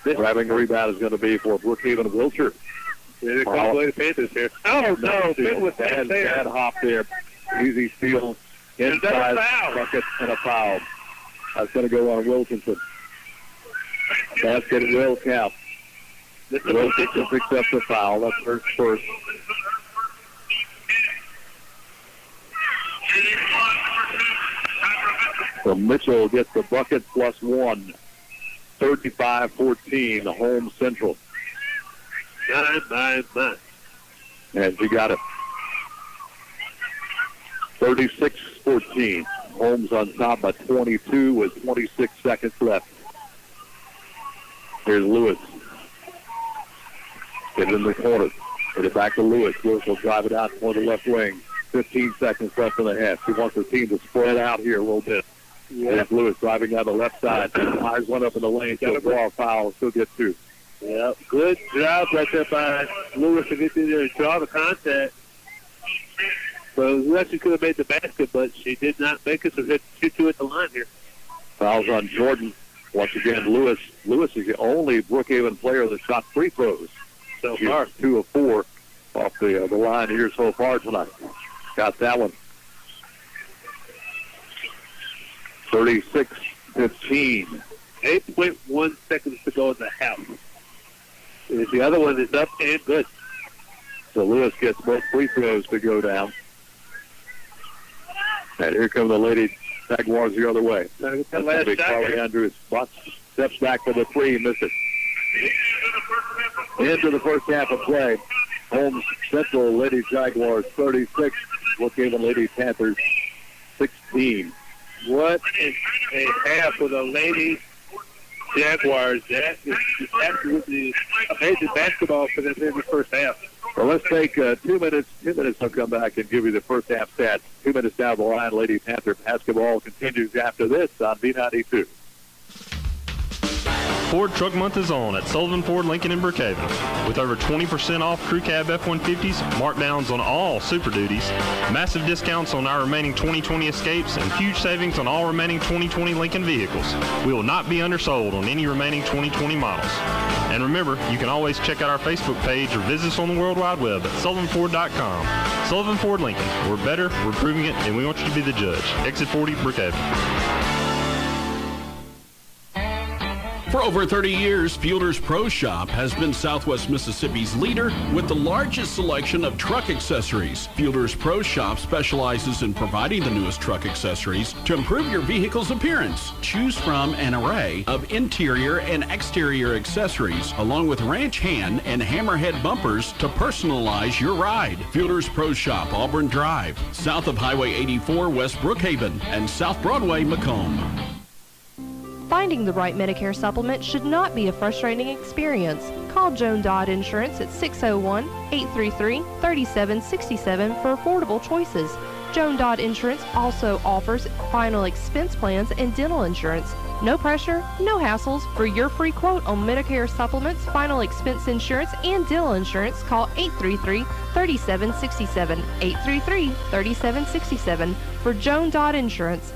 Grabbing the rebound is going to be for Brookhaven Wiltshire. Here they come the Lady Panthers here. Oh, no. Bad hop there. Easy steal. Inside bucket and a foul. That's going to go on Wilkinson. Basket will count. Wilkinson picks up the foul. That's her first. So Mitchell gets the bucket plus one. 35-14, Holmes Central. Nine. And she got it. 36-14. Holmes on top by 22 with 26 seconds left. Here's Lewis. Get it in the corner. Get it back to Lewis. Lewis will drive it out toward the left wing. 15 seconds left in the half. She wants the team to spread out here a little bit. Yeah. Lewis driving down the left side. Eyes one up in the lane. Got a draw foul. Still get two. Yeah, good job right there by Lewis to get in there and draw the contact. So she actually could have made the basket, but she did not make it, so she shoot two at the line here. Fouls on Jordan. Once again, Lewis. Lewis is the only Brookhaven player that shot free throws so far. 2 of 4 off the line here so far tonight. Got that one. 36-15. 8.1 seconds to go in the half. And the other one is up and good. So Lewis gets both free throws to go down. And here come the Lady Jaguars the other way. That's the big Carly Andrews steps back for the three, missed it. Into the first half of play. Holmes Central Lady Jaguars 36. Brookhaven Lady Panthers 16. What a half for the Lady Jaguars. That is absolutely amazing basketball for them in the first half. Well, let's take 2 minutes. 2 minutes, I'll come back and give you the first half stats. 2 minutes down the line, Lady Panther basketball continues after this on B92. Ford Truck Month is on at Sullivan Ford Lincoln in Brookhaven. With over 20% off Crew Cab F-150s, markdowns on all Super Duties, massive discounts on our remaining 2020 Escapes, and huge savings on all remaining 2020 Lincoln vehicles. We will not be undersold on any remaining 2020 models. And remember, you can always check out our Facebook page or visit us on the World Wide Web at SullivanFord.com. Sullivan Ford Lincoln. We're better, we're proving it, and we want you to be the judge. Exit 40, Brookhaven. For over 30 years, Fielder's Pro Shop has been Southwest Mississippi's leader with the largest selection of truck accessories. Fielder's Pro Shop specializes in providing the newest truck accessories to improve your vehicle's appearance. Choose from an array of interior and exterior accessories, along with ranch hand and hammerhead bumpers to personalize your ride. Fielder's Pro Shop, Auburn Drive, south of Highway 84, West Brookhaven, and South Broadway, Macomb. Finding the right Medicare supplement should not be a frustrating experience. Call Joan Dodd Insurance at 601-833-3767 for affordable choices. Joan Dodd Insurance also offers final expense plans and dental insurance. No pressure, no hassles. For your free quote on Medicare supplements, final expense insurance, and dental insurance, call 833-3767. 833-3767 for Joan Dodd Insurance.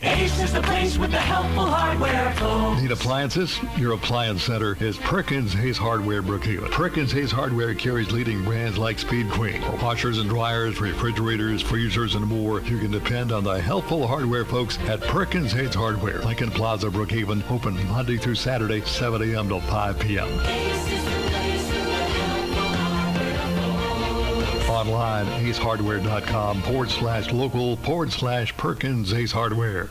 Ace is the place with the helpful hardware, folks. Need appliances? Your appliance center is Perkins Hayes Hardware Brookhaven. Perkins Hayes Hardware carries leading brands like Speed Queen. For washers and dryers, refrigerators, freezers, and more, you can depend on the helpful hardware folks at Perkins Hayes Hardware. Lincoln Plaza, Brookhaven, open Monday through Saturday, 7 a.m. till 5 p.m. Online, acehardware.com/local/Perkins Ace Hardware.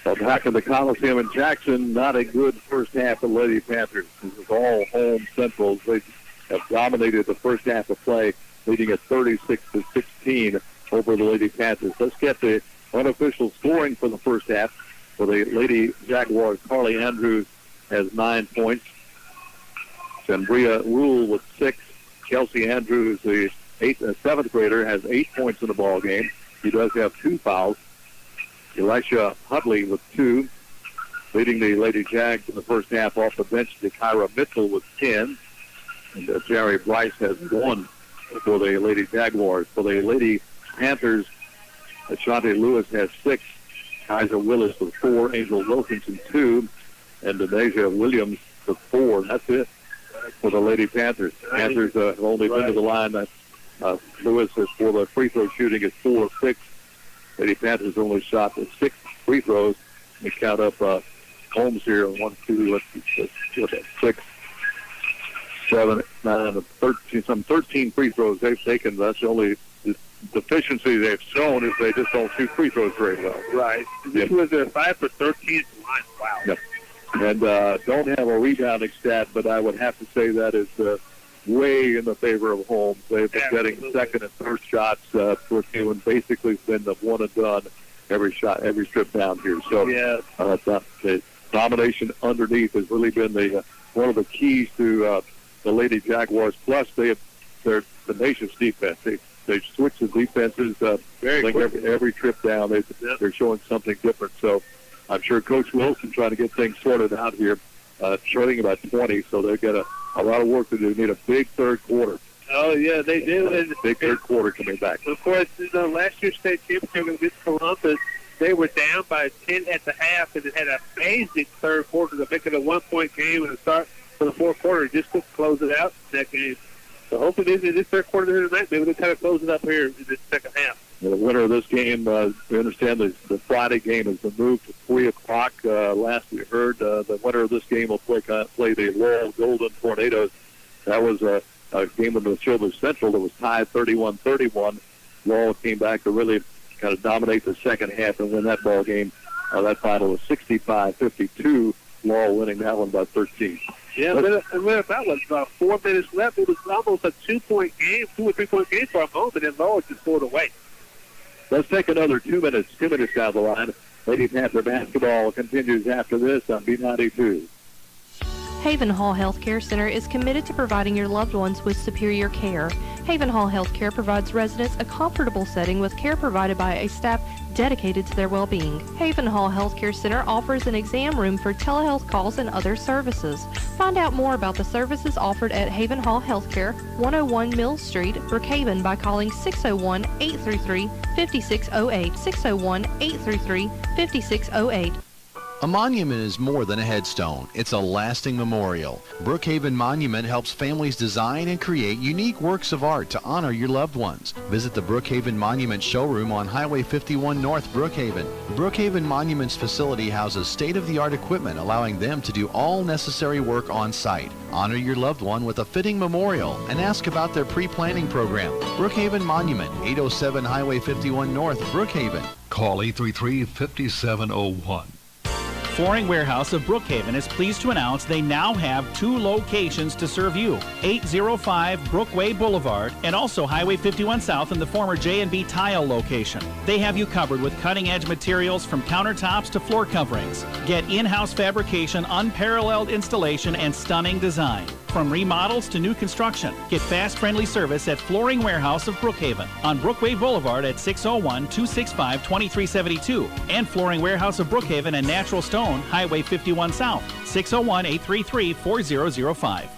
Well, back in the Coliseum in Jackson, not a good first half of Lady Panthers. This is all Holmes Central. They have dominated the first half of play, leading at 36-16 over the Lady Panthers. Let's get the unofficial scoring for the first half. For the Lady Jaguars, Carly Andrews has 9 points. Sandria Rule with 6. Kelsey Andrews, the 7th grader, has 8 points in the ball game. He does have 2 fouls. Elisha Hudley with 2, leading the Lady Jags in the first half off the bench. Kyra Mitchell with 10, and Jerry Bryce has 1 for the Lady Jaguars. For the Lady Panthers, Ashante Lewis has 6, Kaiser Willis with 4, Angel Wilkinson 2, and Denasia Williams with 4. That's it. for the Lady Panthers. Panthers have only been to the line. Lewis is for the free throw shooting is 4 of 6. Lady Panthers only shot 6 free throws. We count up Holmes here. 1, 2, 6, 7, 9, 13. Some 13 free throws they've taken. That's the only deficiency they've shown is they just don't shoot free throws very well. Right. This was a 5 for 13 at the line. Wow. Yep. And don't have a rebounding stat, but I would have to say that is way in the favor of Holmes. They've been getting second and third shots for Brookhaven. Basically, it's been the one and done every shot, every strip down here. So the domination underneath has really been the one of the keys to the Lady Jaguars. Plus, they're the nation's defense. They switch the defenses every trip down. They're showing something different. So I'm sure Coach Wilson trying to get things sorted out here, showing about 20. So they've got a lot of work to do. They need a big third quarter. Oh, yeah, they do. And big third quarter coming back. Of course, last year's state championship against Columbus, they were down by 10 at the half, and it had an amazing third quarter to make it a 1-point game and a start for the fourth quarter. Just to close it out in that game. So hopefully this third quarter here tonight, maybe they'll kind of close it up here in this second half. The winner of this game, we understand the Friday game has been moved to 3 o'clock. Last we heard, the winner of this game will play the Laurel Golden Tornadoes. That was a game with the Holmes Central that was tied 31-31. Laurel came back to really kind of dominate the second half and win that ball game. That final was 65-52. Laurel winning that one by 13. Yeah, but that was about 4 minutes left. It was almost a 2-point game, 2 or 3 point game for a moment, and Laurel just pulled away. Let's take another 2 minutes down the line. Lady Panther basketball continues after this on B92. Haven Hall Healthcare Center is committed to providing your loved ones with superior care. Haven Hall Healthcare provides residents a comfortable setting with care provided by a staff dedicated to their well-being. Haven Hall Healthcare Center offers an exam room for telehealth calls and other services. Find out more about the services offered at Haven Hall Healthcare, 101 Mills Street, Brookhaven by calling 601-833-5608, 601-833-5608. A monument is more than a headstone. It's a lasting memorial. Brookhaven Monument helps families design and create unique works of art to honor your loved ones. Visit the Brookhaven Monument showroom on Highway 51 North Brookhaven. Brookhaven Monument's facility houses state-of-the-art equipment, allowing them to do all necessary work on site. Honor your loved one with a fitting memorial and ask about their pre-planning program. Brookhaven Monument, 807 Highway 51 North, Brookhaven. Call 833-5701. Flooring Warehouse of Brookhaven is pleased to announce they now have 2 locations to serve you. 805 Brookway Boulevard and also Highway 51 South in the former J&B Tile location. They have you covered with cutting-edge materials from countertops to floor coverings. Get in-house fabrication, unparalleled installation, and stunning design. From remodels to new construction, get fast, friendly service at Flooring Warehouse of Brookhaven on Brookway Boulevard at 601-265-2372 and Flooring Warehouse of Brookhaven and Natural Stone, Highway 51 South, 601-833-4005.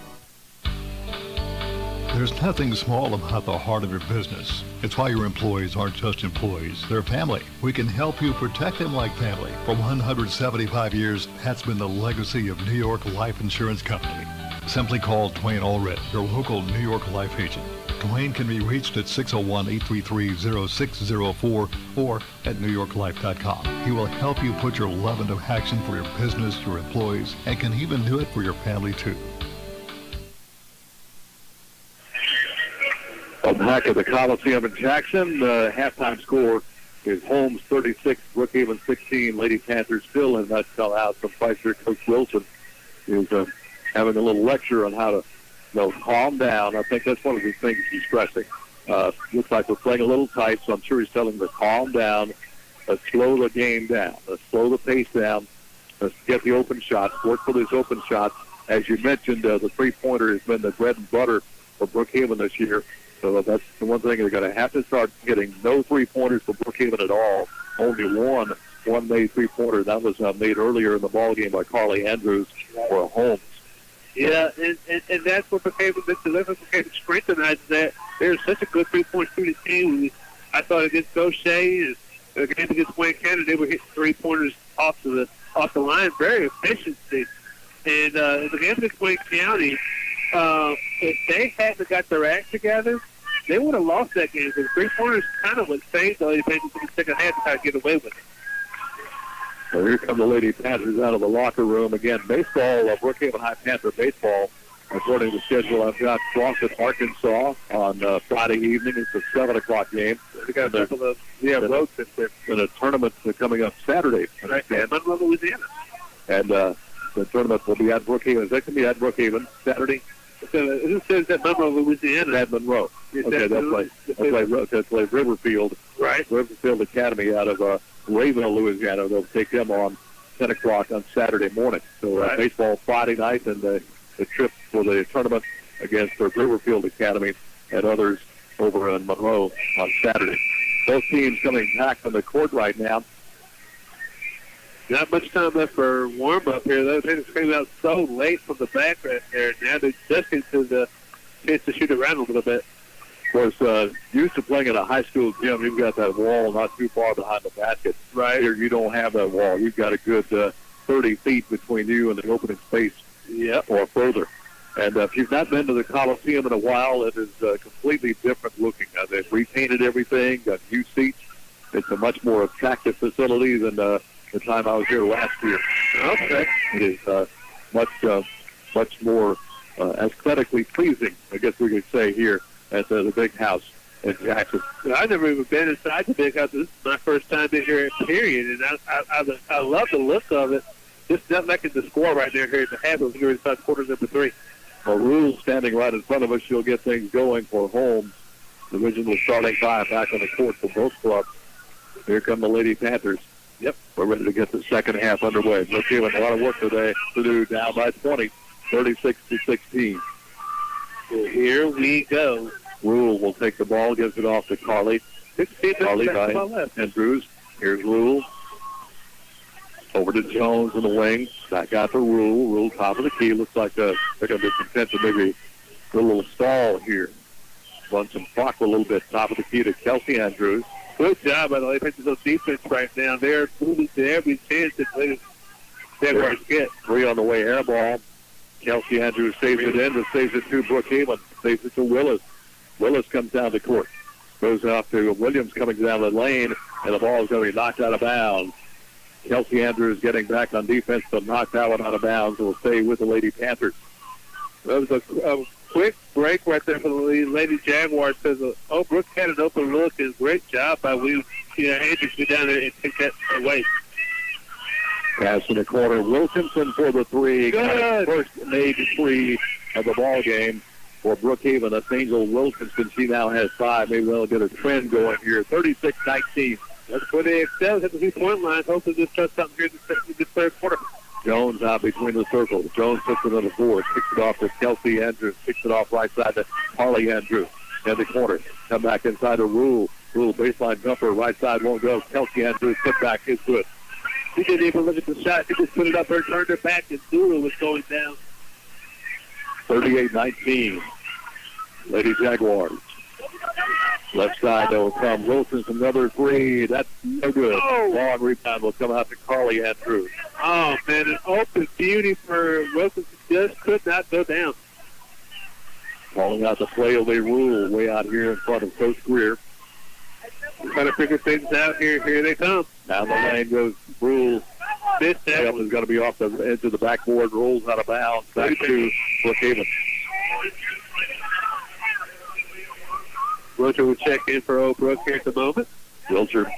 There's nothing small about the heart of your business. It's why your employees aren't just employees, they're family. We can help you protect them like family. For 175 years, that's been the legacy of New York Life Insurance Company. Simply call Dwayne Allred, your local New York Life agent. Dwayne can be reached at 601-833-0604 or at newyorklife.com. He will help you put your love into action for your business, your employees, and can even do it for your family too. Back at the Coliseum in Jackson, halftime score is Holmes 36, Brookhaven 16. Lady Panthers still in that out from Fighter. Coach Wilson is having a little lecture on how to calm down. I think that's one of the things he's stressing. Looks like we're playing a little tight, so I'm sure he's telling them to calm down, slow the game down, slow the pace down, get the open shots, work for these open shots. As you mentioned, the three-pointer has been the bread and butter for Brookhaven this year. So that's the one thing they're going to have to start getting. No three-pointers for Brookhaven at all. Only one made three-pointer. That was made earlier in the ball game by Carly Andrews for Holmes. Yeah, and that's what Brookhaven strengthened us, that there's such a good three-point shooting team. I thought against O'Shea and the game against Wayne County, they were hitting three-pointers off the line very efficiently. And the game against Wayne County, if they hadn't got their act together, they would have lost that game because three-pointers kind of was saved the Lady Panthers in the second half to try to get away with it. So here come the Lady Panthers out of the locker room. Again, baseball, Brookhaven High Panther baseball, according to the schedule, I've got Bronson, Arkansas on Friday evening. It's a 7 o'clock game. They got a couple of road trips there. And a tournament coming up Saturday. Right, Monroe, Louisiana. And the tournament will be at Brookhaven. Is that going to be at Brookhaven Saturday? It says that Monroe, Louisiana. At Monroe. Okay, they'll play Riverfield. Right. Riverfield Academy out of Rayville, Louisiana. They'll take them on 10 o'clock on Saturday morning. So baseball Friday night and the trip for the tournament against the Riverfield Academy and others over in Monroe on Saturday. Both teams coming back on the court right now. Not much time left for warm-up here. Those hitters came out so late from the back right there. Now they're just into the chance to shoot around a little bit. Of course, used to playing in a high school gym, you've got that wall not too far behind the basket. Right. Here you don't have that wall. You've got a good 30 feet between you and the opening space or further. And if you've not been to the Coliseum in a while, it is completely different looking. They've repainted everything, got new seats. It's a much more attractive facility than the time I was here last year. Okay. It is much more aesthetically pleasing, I guess we could say, here at the big house in Jackson. I've never even been inside the big house. This is my first time in here, period, and I love the look of it. Just not like the score right there here at the half of here inside quarter number 3. Well, Rule standing right in front of us. She'll get things going for Holmes. The original starting five back on the court for both clubs. Here come the Lady Panthers. Yep. We're ready to get the second half underway. Brookhaven a lot of work today to do, down by 20, 36-16. So here we go. Rule will take the ball, gives it off to Carly. Carly by Andrews. Here's Rule. Over to Jones in the wing. Back out to Rule. Rule top of the key. Looks like they're going to be content to maybe a little stall here. Run some clock a little bit. Top of the key to Kelsey Andrews. Good job by the Lady Panthers on defense right now. They're moving to every chance that they get. 3 on the way, air ball. Kelsey Andrews saves it in, but saves it to Brookhaven. Saves it to Willis. Willis comes down the court. Goes out to Williams coming down the lane, and the ball is going to be knocked out of bounds. Kelsey Andrews getting back on defense, but knocked that one out of bounds. Will stay with the Lady Panthers. That was a quick break right there for the Lady Jaguars. Says, Brooks had an open look, and great job by Williams. Andrews to get down there and take that away. Pass in the corner. Wilkinson for the 3. Good. First made 3 of the ball game for Brookhaven. That's Angel Wilkinson. She now has 5. Maybe we'll get a trend going here. 36-19. That's where they excel at the 3-point line. Hopefully this does something here in this third quarter. Jones out between the circles. Jones puts it on the board. Kicks it off to Kelsey Andrews. Kicks it off right side to Harley Andrews. In the corner. Come back inside to Rule. Rule baseline jumper. Right side won't go. Kelsey Andrews put back is good. He didn't even look at the shot. He just put it up there, turned it back, and Zulu was going down. 38-19. Lady Jaguars. Left side, there will come Wilson, another 3. That's no good. Long rebound will come out to Carly Andrews. Oh, man, an open beauty for Wilson. Just could not go down. Calling out the play will be Rule way out here in front of Coach Greer. Trying to figure things out here. Here they come. Down the lane goes Rule. This tackle is going to be off the edge of the backboard. Rolls out of bounds. Back to Brookhaven. Wilcher will check in for Oak Brook here at the moment. Wilcher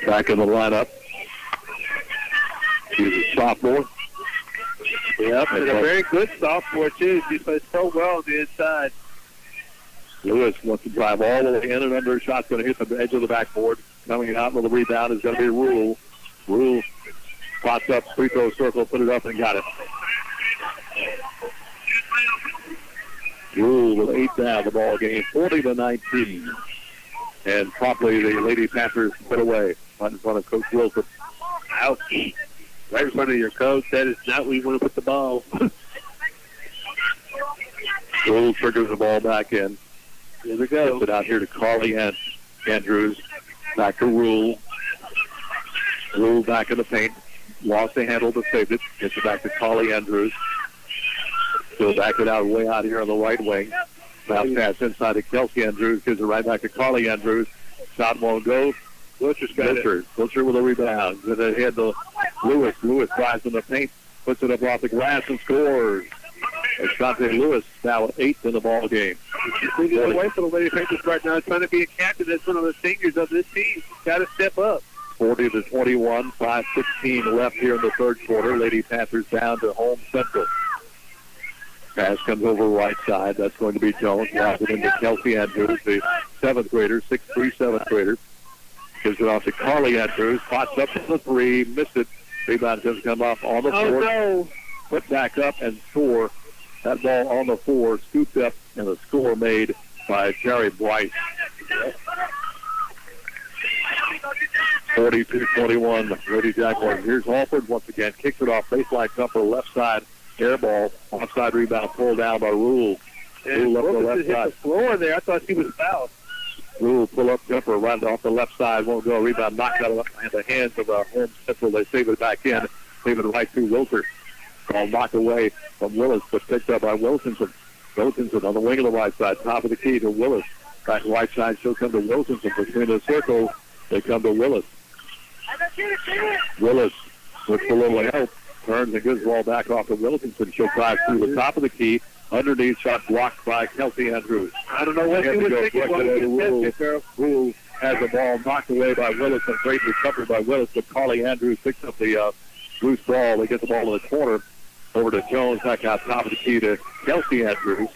back in the lineup. She's a sophomore. Yep, and a very good sophomore, too. She plays so well on the inside. Lewis wants to drive all the way in and under. Shot's going to hit the edge of the backboard. Coming out with the rebound is going to be Rule. Rule spots up, free throw circle, put it up and got it. Rule with 8 down the ball game, 40-19. And promptly the Lady Panthers put away right in front of Coach Wilson. Ouch. Right in front of your coach. That is not where you want to put the ball. Rule triggers the ball back in. Here we go. Gets it out here to Carly and Andrews. Back to Rule. Rule back in the paint. Lost the handle but saved it. Gets it back to Carly Andrews. Mitchell back it out way out here on the right wing. Bounce pass inside to Kelsey Andrews. Gives it right back to Carly Andrews. Shot won't go. Butcher's got it. Butcher with a rebound. Then ahead to Lewis. Lewis drives in the paint. Puts it up off the glass and scores. Ashante Lewis now 8th in the ball game. She's away from the Lady Panthers right now, trying to be a captain. That's one of the seniors of this team. Got to step up. 40-21, 5:16 left here in the third quarter. Lady Panthers down to Holmes Central. Pass comes over right side. That's going to be Jones. Drops it into Kelsey Andrews, the 7th grader, 6'3", 7th grader. Gives it off to Carly Andrews. Pots up to the 3. Missed it. Rebound does come up on the 4. Oh, no. Put back up and score. That ball on the 4, scooped up, and the score made by Jerry Bryce. 42-21, Lady Jaguars. Here's Alford once again. Kicks it off baseline jumper, left side, air ball. Offside rebound pulled down by Rule. Rule up the left side. Hit the floor there. I thought she was fouled. Rule pull up jumper right off the left side. Won't go. Rebound knocked out of the hands of Holmes Central. They save it back in. Save it right to Wilker. Ball knocked away from Willis, but picked up by Wilkinson. Wilkinson on the wing of the right side. Top of the key to Willis. Back right side, she'll come to Wilkinson. Between the circle, they come to Willis. Willis looks for a little help. Turns and gives the ball back off to Wilkinson. She'll drive through the top of the key. Underneath shot blocked by Kelsey Andrews. I don't know what she was thinking. Rule has the ball knocked away by Willis and great recovery by Willis, but Carly Andrews picks up the loose ball. They get the ball in the corner. Over to Jones, back out top of the key to Kelsey Andrews.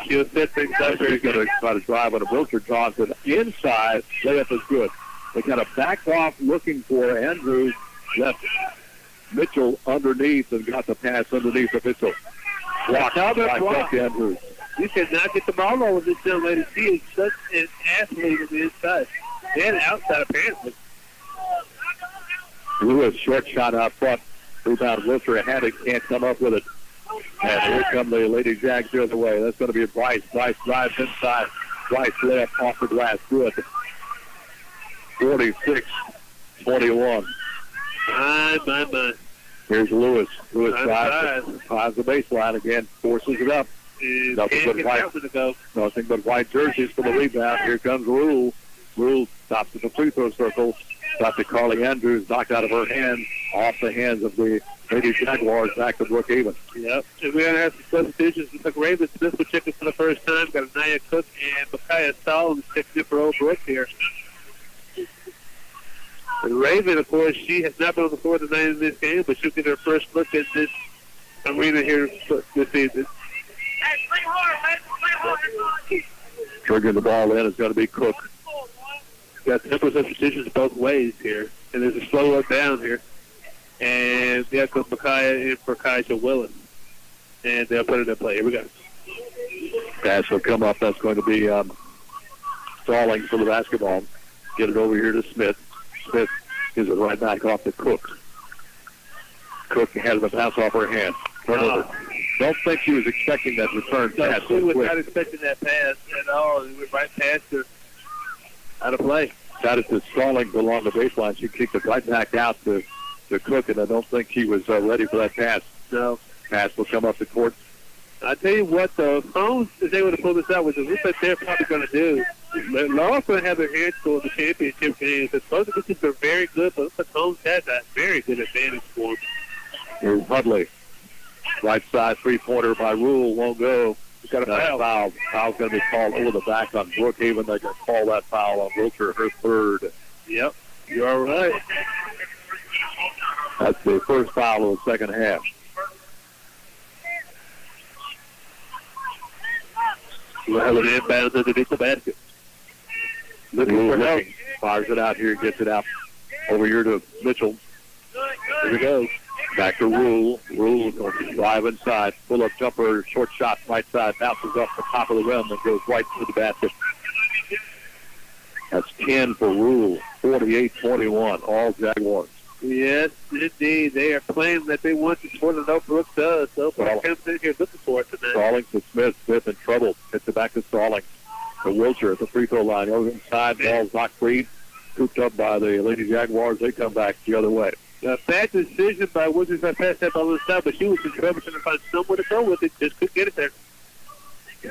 She'll set things up. She's going to try to drive on a Wilcher Johnson. Inside, layup is good. They kind of backed off looking for Andrews. Left Mitchell underneath and got the pass underneath of Mitchell. Blocked by Kelsey Andrews. You should not get the ball over this young lady. She is such an athlete on the inside. And outside, apparently. Lewis, short shot out front. Rebound, Wilcher had it, can't come up with it. And here come the Lady Jags the other way. That's going to be Bryce. Bryce drives inside. Bryce left off the glass. Good. 46-21. My. Here's Lewis. Lewis drives the baseline again. Forces it up. Nothing but white jerseys for the rebound. Here comes Rule. Rule stops at the free throw circle. Stopped to Carly Andrews, knocked out of her hand, off the hands of the Lady Jaguars, back to Brookhaven. Yep. And we're going to have some substitutions. We took Raven Smith for checking for the first time. Got Anaya Cook and Micaiah Stallings checking for Old Brook here. And Raven, of course, she has not been on the floor tonight in this game, but she'll get her first look at this arena here this season. Triggering the ball in is going to be Cook. Got simple substitutions both ways here. And there's a slow look down here. And they have to put Micaiah in for Kaisha Willis. And they'll put it in play. Here we go. Pass will come up. That's going to be Stallings for the basketball. Get it over here to Smith. Smith gives it right back off to Cook. Cook has the pass off her hand. Turnover. Don't think she was expecting that return pass. She was not expecting that pass at all. It went right past her. Out of play. Got it to Stallings along the baseline. She kicked it right back out to Cook, and I don't think she was ready for that pass. No. Pass will come up the court. I tell you what, though, if Holmes is able to pull this out, which is what they're probably going to do, Lawrence going to have their hands full of the championship game. Because both of these are very good, but looks like Holmes has a very good advantage for them. Here's Hudley. Right side three-pointer by Rule. Won't go. Got a foul. Foul's going to be called over the back on Brookhaven. They're going to call that foul on Wilcher, her third. Yep, you're right. That's the first foul of the second half. We'll have an inbound underneath the basket. Looking for help. Fires it out here, gets it out over here to Mitchell. Here we go. Back to Rule. Rule going to drive inside. Pull-up jumper, short shot, right side, bounces off the top of the rim and goes right to the basket. That's 10 for Rule. 48-21, all Jaguars. Yes, indeed. They are playing that they want to more than Oak Brook does. So Brook comes in here looking for it tonight. Stallings to Smith. Smith in trouble. Gets it back to Stallings. To Wilcher at the free throw line. Over inside, ball's knocked free. Scooped up by the Lady Jaguars. They come back the other way. A bad decision by Wizards. I passed that ball to the side, but she was in trouble trying to find somewhere to go with it. Just couldn't get it there.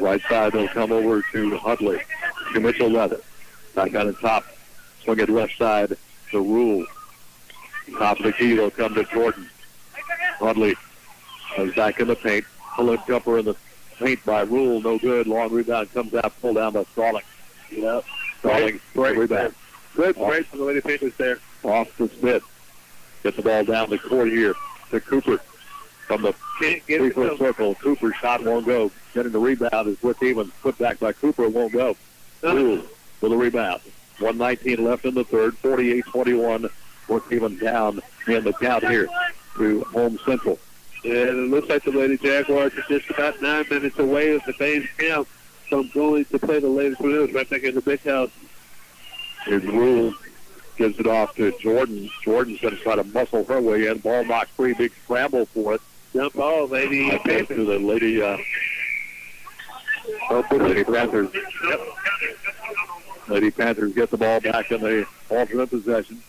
Right side, they'll come over to Hudley. To Mitchell Leather. Back on the top. Swing it left side to Rule. Top of the key, they'll come to Jordan. Hudley is back in the paint. Pull-up jumper in the paint by Rule. No good. Long rebound comes out. Pull down by Stalling. Yep. Stalling. Great Rebound. Good break from the Lady Panthers there. Off to Smith. Get the ball down the court here to Cooper. From the three-foot circle, Cooper's shot won't go. Getting the rebound is Brookhaven. Put back by Cooper, won't go. Rule for the rebound. 1:19 left in the third. 48-21. Brookhaven down in the count here to Holmes Central. And it looks like the Lady Jaguars are just about 9 minutes away of the base camp from going to play the Lady Tornadoes right back in the big house. Here's Rule. Gives it off to Jordan. Jordan's going to try to muscle her way in. Ball knocked free. Big scramble for it. Jump ball, Lady Panthers. To the Lady Panthers. Yep. Lady Panthers get the ball back in the alternate possession.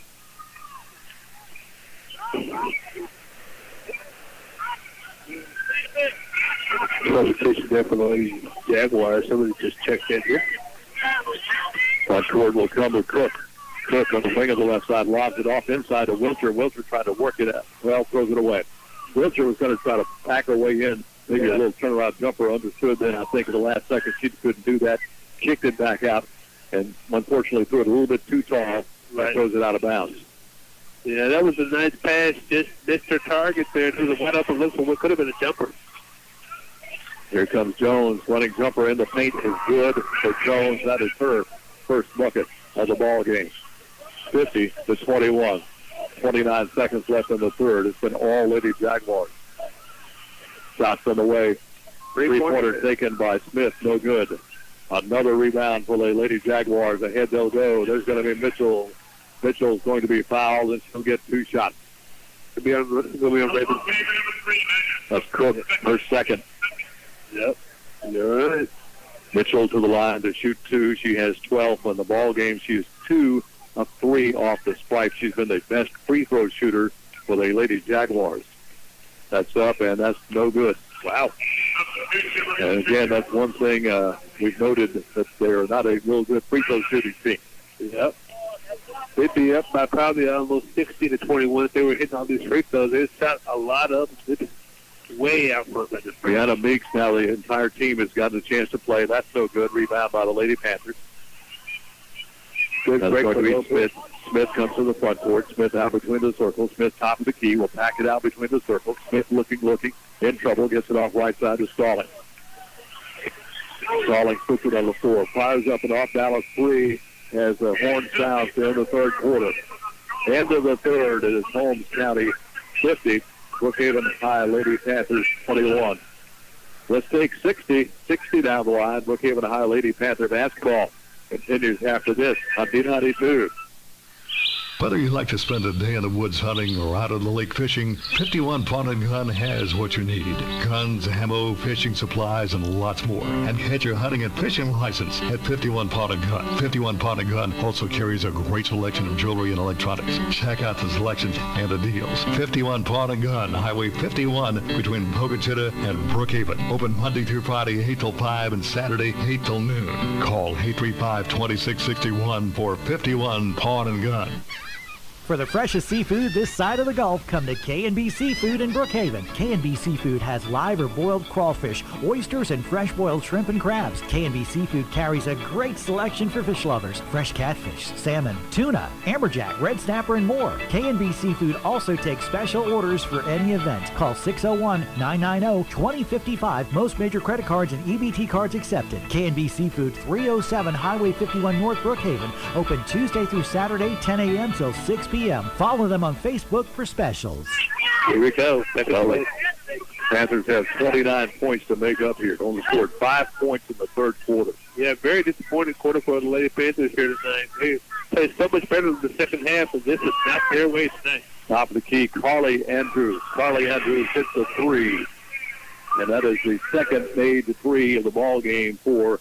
Substitution there for the Lady Jaguars. Somebody just checked in here. Front court will come to Cook. Cook on the wing of the left side lobs it off inside to Wiltshire. Wiltshire trying to work it out. Well, throws it away. Wiltshire was going to try to pack her way in. Maybe a little turnaround jumper. Understood then. I think in the last second she couldn't do that. Kicked it back out. And unfortunately threw it a little bit too tall. Right. Throws it out of bounds. Yeah, that was a nice pass. Just missed her target there. To the went up and looked for what could have been a jumper. Here comes Jones. Running jumper in the paint is good for Jones. That is her first bucket of the ball game. 50-21. 29 seconds left in the third. It's been all Lady Jaguars. Shots on the way. Three-pointer taken by Smith. No good. Another rebound for the Lady Jaguars. Ahead they'll go. There's going to be Mitchell. Mitchell's going to be fouled, and she'll get 2 shots. It'll be on Raven. That's Cook, her second. Yep. You're right. Mitchell to the line to shoot 2. She has 12 in the ball game. She is 2 of 3 off the stripe. She's been the best free throw shooter for the Lady Jaguars. That's up, and that's no good. Wow. And again, that's one thing we've noted, that they're not a real good free throw shooting team. Yep. They'd be up by probably almost 60-21 if they were hitting all these free throws. They shot a lot of them. Way out front. Brianna Meeks, now the entire team has gotten a chance to play. That's no good. Rebound by the Lady Panthers. Good break for Smith. Smith comes to the front court. Smith out between the circles. Smith top of the key. Will pack it out between the circles. Smith looking, in trouble. Gets it off right side to Stalling. Stalling puts it on the floor. Fires up and off. Dallas 3 as the horn sounds to end the third quarter. End of the third. It is Holmes County 50. Brookhaven High Lady Panthers 21. Let's take 60 down the line. Brookhaven High Lady Panther basketball continues after this on B92. Whether you like to spend a day in the woods hunting or out on the lake fishing, 51 Pond & Gun has what you need. Guns, ammo, fishing supplies, and lots more. And get your hunting and fishing license at 51 Pond & Gun. 51 Pond & Gun also carries a great selection of jewelry and electronics. Check out the selections and the deals. 51 Pond & Gun, Highway 51 between Pocatello and Brookhaven. Open Monday through Friday, 8 till 5, and Saturday, 8 till noon. Call 835-2661 for 51 Pond & Gun. For the freshest seafood this side of the Gulf, come to K&B Seafood in Brookhaven. K&B Seafood has live or boiled crawfish, oysters, and fresh boiled shrimp and crabs. K&B Seafood carries a great selection for fish lovers. Fresh catfish, salmon, tuna, amberjack, red snapper, and more. K&B Seafood also takes special orders for any event. Call 601-990-2055. Most major credit cards and EBT cards accepted. K&B Seafood, 307 Highway 51 North Brookhaven. Open Tuesday through Saturday, 10 a.m. till 6 p.m. Follow them on Facebook for specials. Here we go. Panthers have 29 points to make up here. Only scored 5 points in the third quarter. Yeah, very disappointing quarter for the Lady Panthers here tonight. They played so much better than the second half, and this is not their way tonight. Top of the key, Carly Andrews. Carly Andrews hits the 3. And that is the second made 3 of the ball game for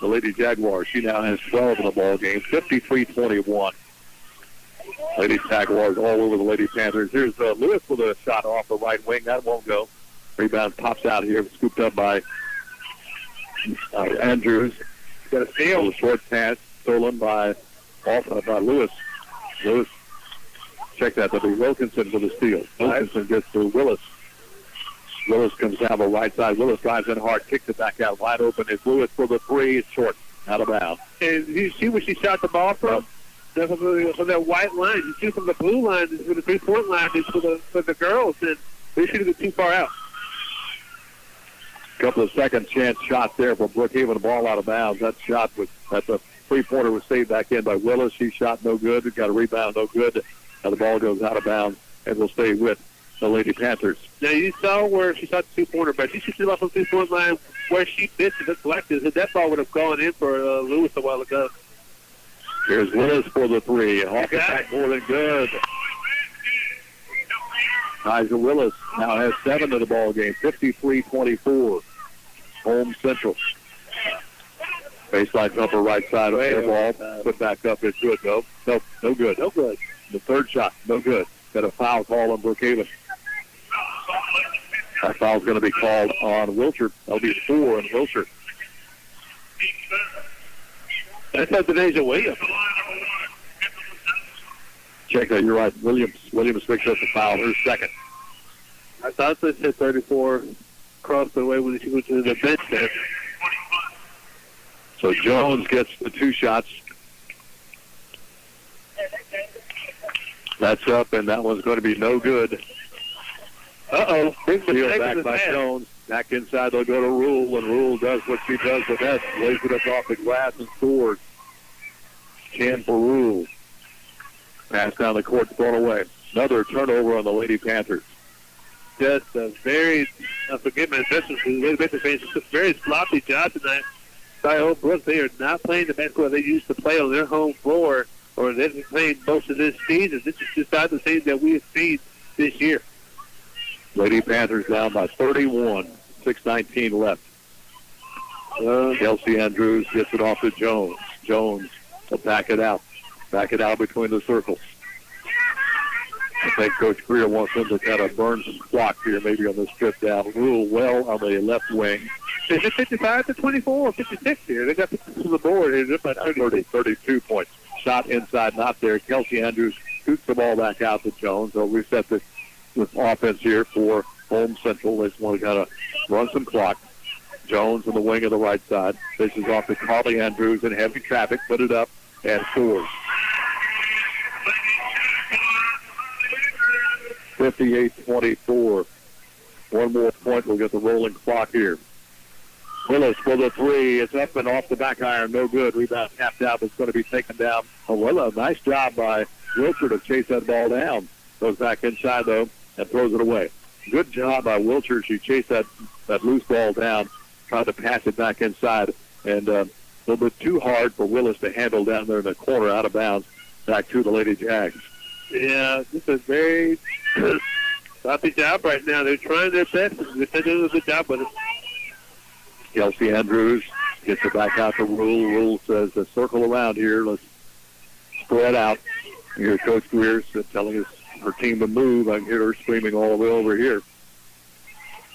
the Lady Jaguars. She now has 12 in the ball game, 53-21. Lady Jaguars all over the Lady Panthers. Here's Lewis with a shot off the right wing. That won't go. Rebound pops out here, scooped up by Andrews. Got a steal. Short pass stolen by Lewis. Lewis, check that. That'll be Wilkinson with a steal. Wilkinson gets to Willis. Willis comes down the right side. Willis drives in hard, kicks it back out. Wide open is Lewis for the three. It's short, out of bounds. And you see where she shot the ball from? From that white line. You see from the blue line, from the 3-point line, is for the girls. And they shouldn't get too far out. Couple of second chance shots there for Brookhaven. The ball out of bounds. That shot was, that's a three-pointer was saved back in by Willis. She shot no good. Got a rebound, no good. Now the ball goes out of bounds and will stay with the Lady Panthers. Now you saw where she shot the 2-pointer, but she should see off the 3-point line where she missed it, deflected. That ball would have gone in for Lewis a while ago. Here's Willis for the three. Off the backboard and good. Kaiser Willis now has 7 in the ball game. 53-24. Holmes Central. Baseline jumper right side of the ball. Put back up. It's good, though. No good. No good. The third shot, no good. Got a foul call on Brookhaven. That foul's going to be called on Wilshire. That'll be 4 on Wilshire. That's not Denasia Williams. Check that. You're right. Williams picks up the foul. Her second. I thought this hit 34 across the way when she went to the bench there. So Jones gets the 2 shots. That's up, and that one's going to be no good. Steal back by Jones. Back inside, they'll go to Rule, and Rule does what she does the best. Lays it up off the glass and scores. 10 for Rule. Pass down the court, thrown away. Another turnover on the Lady Panthers. Just a very, forgive my assessment, a very sloppy job tonight by Old Brook. They are not playing the basketball they used to play on their home floor, or they've been playing most of this season. This is just not the same that we have seen this year. Lady Panthers down by 31. 6:19 left. Kelsey Andrews gets it off to Jones. Jones will back it out. Back it out between the circles. I think Coach Greer wants them to kind of burn some clock here, maybe on this trip down. Rule well on the left wing. Is it 55-24 or 56 here? They got to the board here. Just by 32 points. Shot inside, not there. Kelsey Andrews shoots the ball back out to Jones. They'll reset the offense here for Holmes Central. They just want to kind of run some clock. Jones on the wing of the right side. Fishes off to Carly Andrews in heavy traffic. Put it up and scores. 58-24. One more point. We'll get the rolling clock here. Willis for the three. It's up and off the back iron. No good. Rebound tapped out. It's going to be taken down. A nice job by Wilshire to chase that ball down. Goes back inside, though, and throws it away. Good job by Wilshire. She chased that loose ball down, tried to pass it back inside, and a little bit too hard for Willis to handle down there in the corner, out of bounds, back to the Lady Jags. Yeah, this is a very sloppy job right now. They're trying their best. They're doing a good job with it. Kelsey Andrews gets it back out to Rule. Rule says, circle around here. Let's spread out. Here, Coach Greer telling her team to move. I can hear her screaming all the way over here.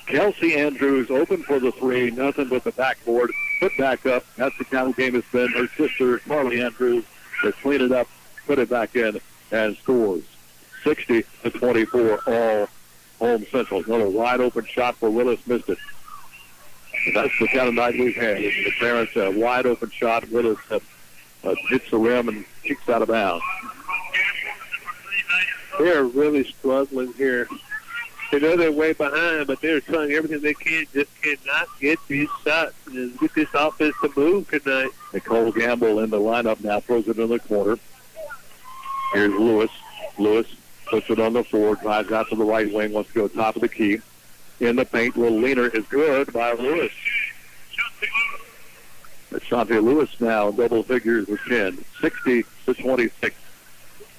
Kelsey Andrews open for the three. Nothing but the backboard. Put back up. That's the kind of game it's been. Her sister, Carly Andrews, has cleaned it up, put it back in, and scores. 60-24, all Holmes Central. Another wide open shot for Willis. Missed it. That's the kind of night we've had. The parents have a wide open shot. Willis hits the rim and kicks out of bounds. They're really struggling here. They know they're way behind, but they're trying everything they can. Just cannot get these shots and get this offense to move tonight. Nicole Gamble in the lineup now, throws it in the corner. Here's Lewis. Lewis puts it on the floor, drives out to the right wing, wants to go top of the key. In the paint, a little leaner is good by Lewis. Shante Lewis now, double figures with 10. 60-26.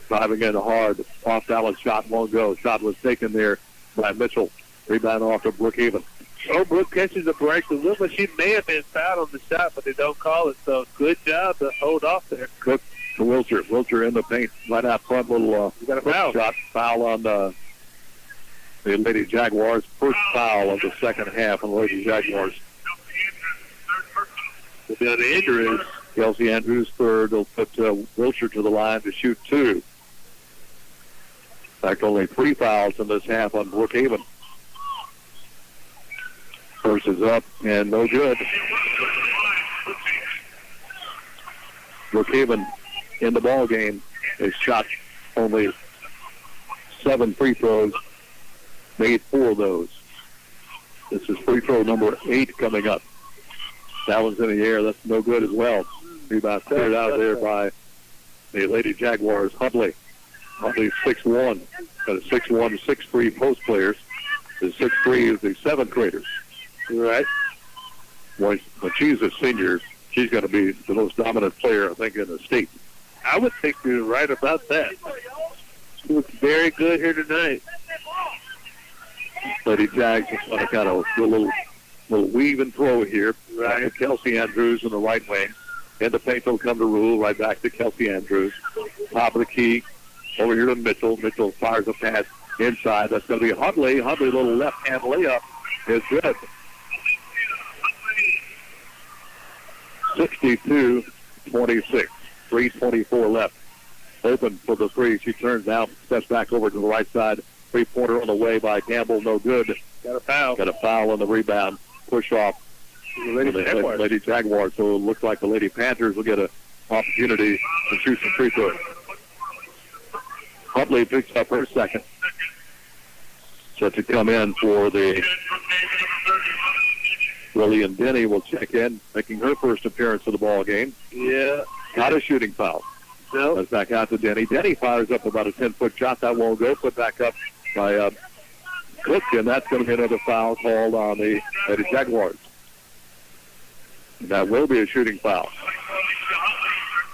Driving in hard. Off-balance shot won't go. Shot was taken there by Mitchell. Rebound off to Brookhaven. Oh, Brooke catches the break a little, but she may have been fouled on the shot, but they don't call it. So good job to hold off there. Cook to Wilcher. Wilcher in the paint right out front. Little got a foul. Shot foul on the Lady Jaguars. First foul of the second half on the Lady Jaguars. The injury is Kelsey Andrews third. They'll put Wilcher to the line to shoot 2. In fact, only 3 fouls in this half on Brookhaven. First is up and no good. Brookhaven in the ball game has shot only 7 free throws, made 4 of those. This is free throw number 8 coming up. That one's in the air. That's no good as well. Rebound cleared out there by the Lady Jaguars. Huntley 6'1". Got a 6'1", 6'3" post players. The 6'3" is the 7th graders. right. When she's a senior, she's going to be the most dominant player, I think, in the state. I would think you're right about that. She looks very good here tonight. Lady Jags just want to kind of do a little weave and throw here. Right. To Kelsey Andrews in the right wing. And the paint will come to Rule, right back to Kelsey Andrews. Top of the key. Over here to Mitchell. Mitchell fires a pass inside. That's going to be Huntley. Huntley, a little left-hand layup is good. 62-26. 3:24 left. Open for the three. She turns out, steps back over to the right side. Three-pointer on the way by Campbell. No good. Got a foul. Got a foul on the rebound. Push off. Lady Jaguars. So it looks like the Lady Panthers will get an opportunity to shoot some free throws. Huntley picks up her second. Set to come in for the Lillian Denny will check in, making her first appearance of the ball game. Yeah. Not a shooting foul. No. Goes back out to Denny. Denny fires up about a 10-foot shot. That won't go. Put back up by Cook, and that's going to be another foul called on the Lady Jaguars. That will be a shooting foul.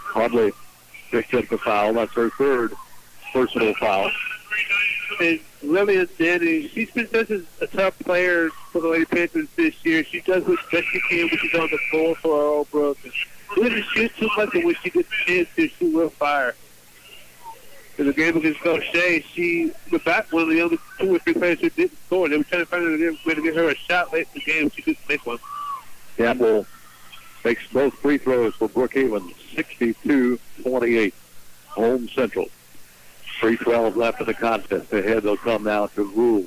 Huntley picked up the foul. That's her third personal foul. And Lillian Denny, she's been such a tough player for the Lady Panthers this year. She does what best she can when she's on the floor for her old brother. She doesn't shoot too much, and when she gets a chance to, she will fire. In the game against Coach Shea, she was back one of the other 2 or 3 players who didn't score. They were trying to find a way to get her a shot late in the game. She didn't make one. Campbell makes both free throws for Brookhaven, 62-28. Holmes Central. 3:12 left in the contest. Ahead they'll come now to Rule.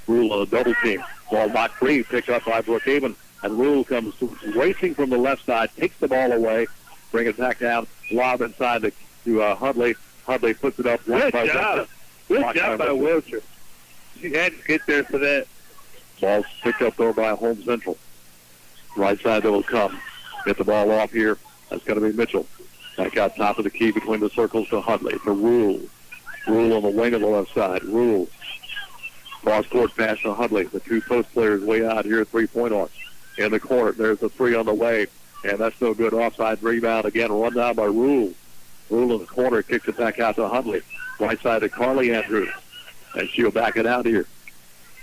Rule on a double team. Ball not free, picked up by Brookhaven. And Rule comes racing from the left side, takes the ball away, bring it back down, lob inside to Huntley. Huntley puts it up. Good job. Good job by Wilcher. She had to get there for that. Ball's picked up though by Holmes Central. Right side they will come. Get the ball off here. That's going to be Mitchell. Back out top of the key between the circles to Huntley. To Rule. Rule on the wing of the left side. Rule. Cross-court pass to Huntley. The 2 post players way out here, 3-point arc. In the corner, there's a 3 on the way. And that's no good. Offside rebound again. Run down by Rule. Rule in the corner kicks it back out to Huntley. Right side to Carly Andrews. And she'll back it out here.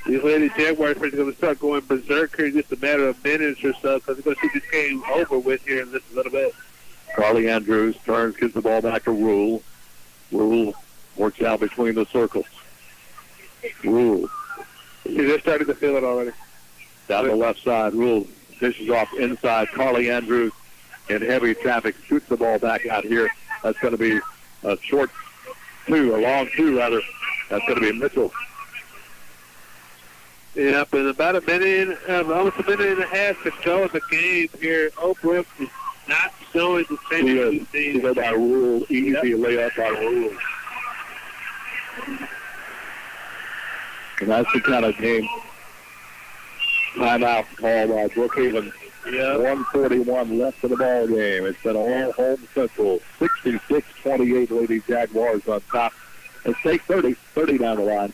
These Lady Jaguars are going to start going berserk here in just a matter of minutes or so because they're going to see this game over with here in just a little bit. Carly Andrews turns, gives the ball back to Rule. Rule works out between the circles. Rule. See, they're starting to feel it already. Down the left side, Rule dishes off inside. Carly Andrews in heavy traffic shoots the ball back out here. That's going to be a short 2, a long 2 rather. That's going to be Mitchell. Yep, and about almost a minute and a half to go in the game here. Oak Brook is not showing the same as we've seen. By Rule, easy layup by Rule. And that's the kind of game timeout called by Brookhaven. 1:41 left in the ball game. It's been all Holmes Central. 66-28 Lady Jaguars on top. Let's take 30 down the line.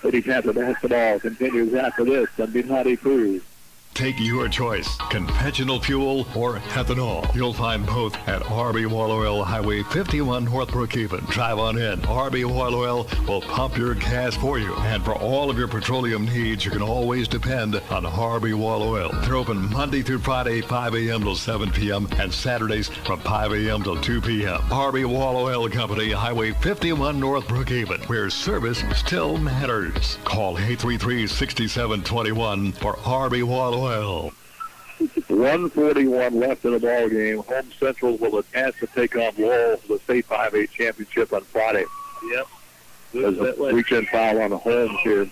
Lady Panther basketball continues after this on B92. Take your choice, conventional fuel or ethanol. You'll find both at RB Wall Oil, Highway 51 North Brookhaven. Drive on in. RB Wall Oil will pump your gas for you. And for all of your petroleum needs, you can always depend on RB Wall Oil. They're open Monday through Friday, 5 a.m. till 7 p.m. and Saturdays from 5 a.m. till 2 p.m. RB Wall Oil Company, Highway 51 North Brookhaven, where service still matters. Call 833-6721 for RB Wall Oil. 1:41 left in the ball game. Holmes Central will advance to take on Lowell for the state 5A championship on Friday. Yep. There's a weekend foul on the Holmes here.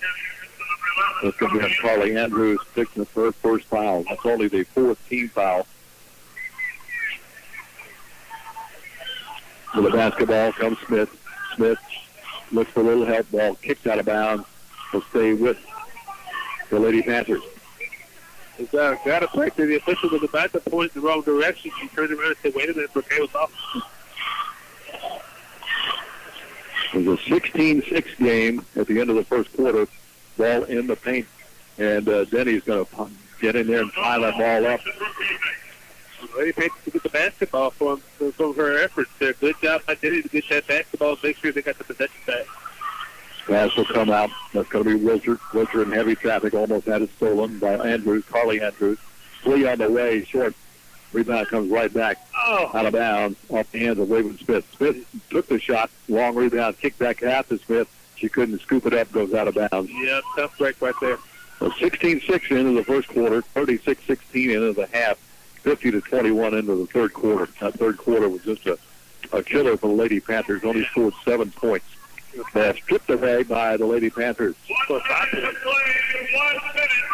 It's going to be on Carly Andrews fixing the first foul. That's only the fourth team foul. To the basketball comes Smith. Smith looks for a little help. Ball kicked out of bounds. Will stay with the Lady Panthers. It's got to break to the official was about to point in the wrong direction. She turned around and said, wait a minute, Brooke was off. It was a 16-6 game at the end of the first quarter. Ball in the paint. And Denny's going to get in there and pile that ball up. Lady Panthers to get the basketball from her efforts there. Good job by Denny to get that basketball, make sure they got the possession back. Pass will come out. That's going to be Wilcher. Wilcher in heavy traffic, almost had it stolen by Andrews, Carly Andrews. Flea on the way, short. Rebound comes right back out of bounds off the hands of Raven Smith. Smith took the shot, long rebound, kicked back out to Smith. She couldn't scoop it up, goes out of bounds. Yeah, tough break right there. So 16-6 into the first quarter, 36-16 into the half, 50-21 into the third quarter. That third quarter was just a killer for the Lady Panthers. Only scored 7 points. Stripped away by the Lady Panthers.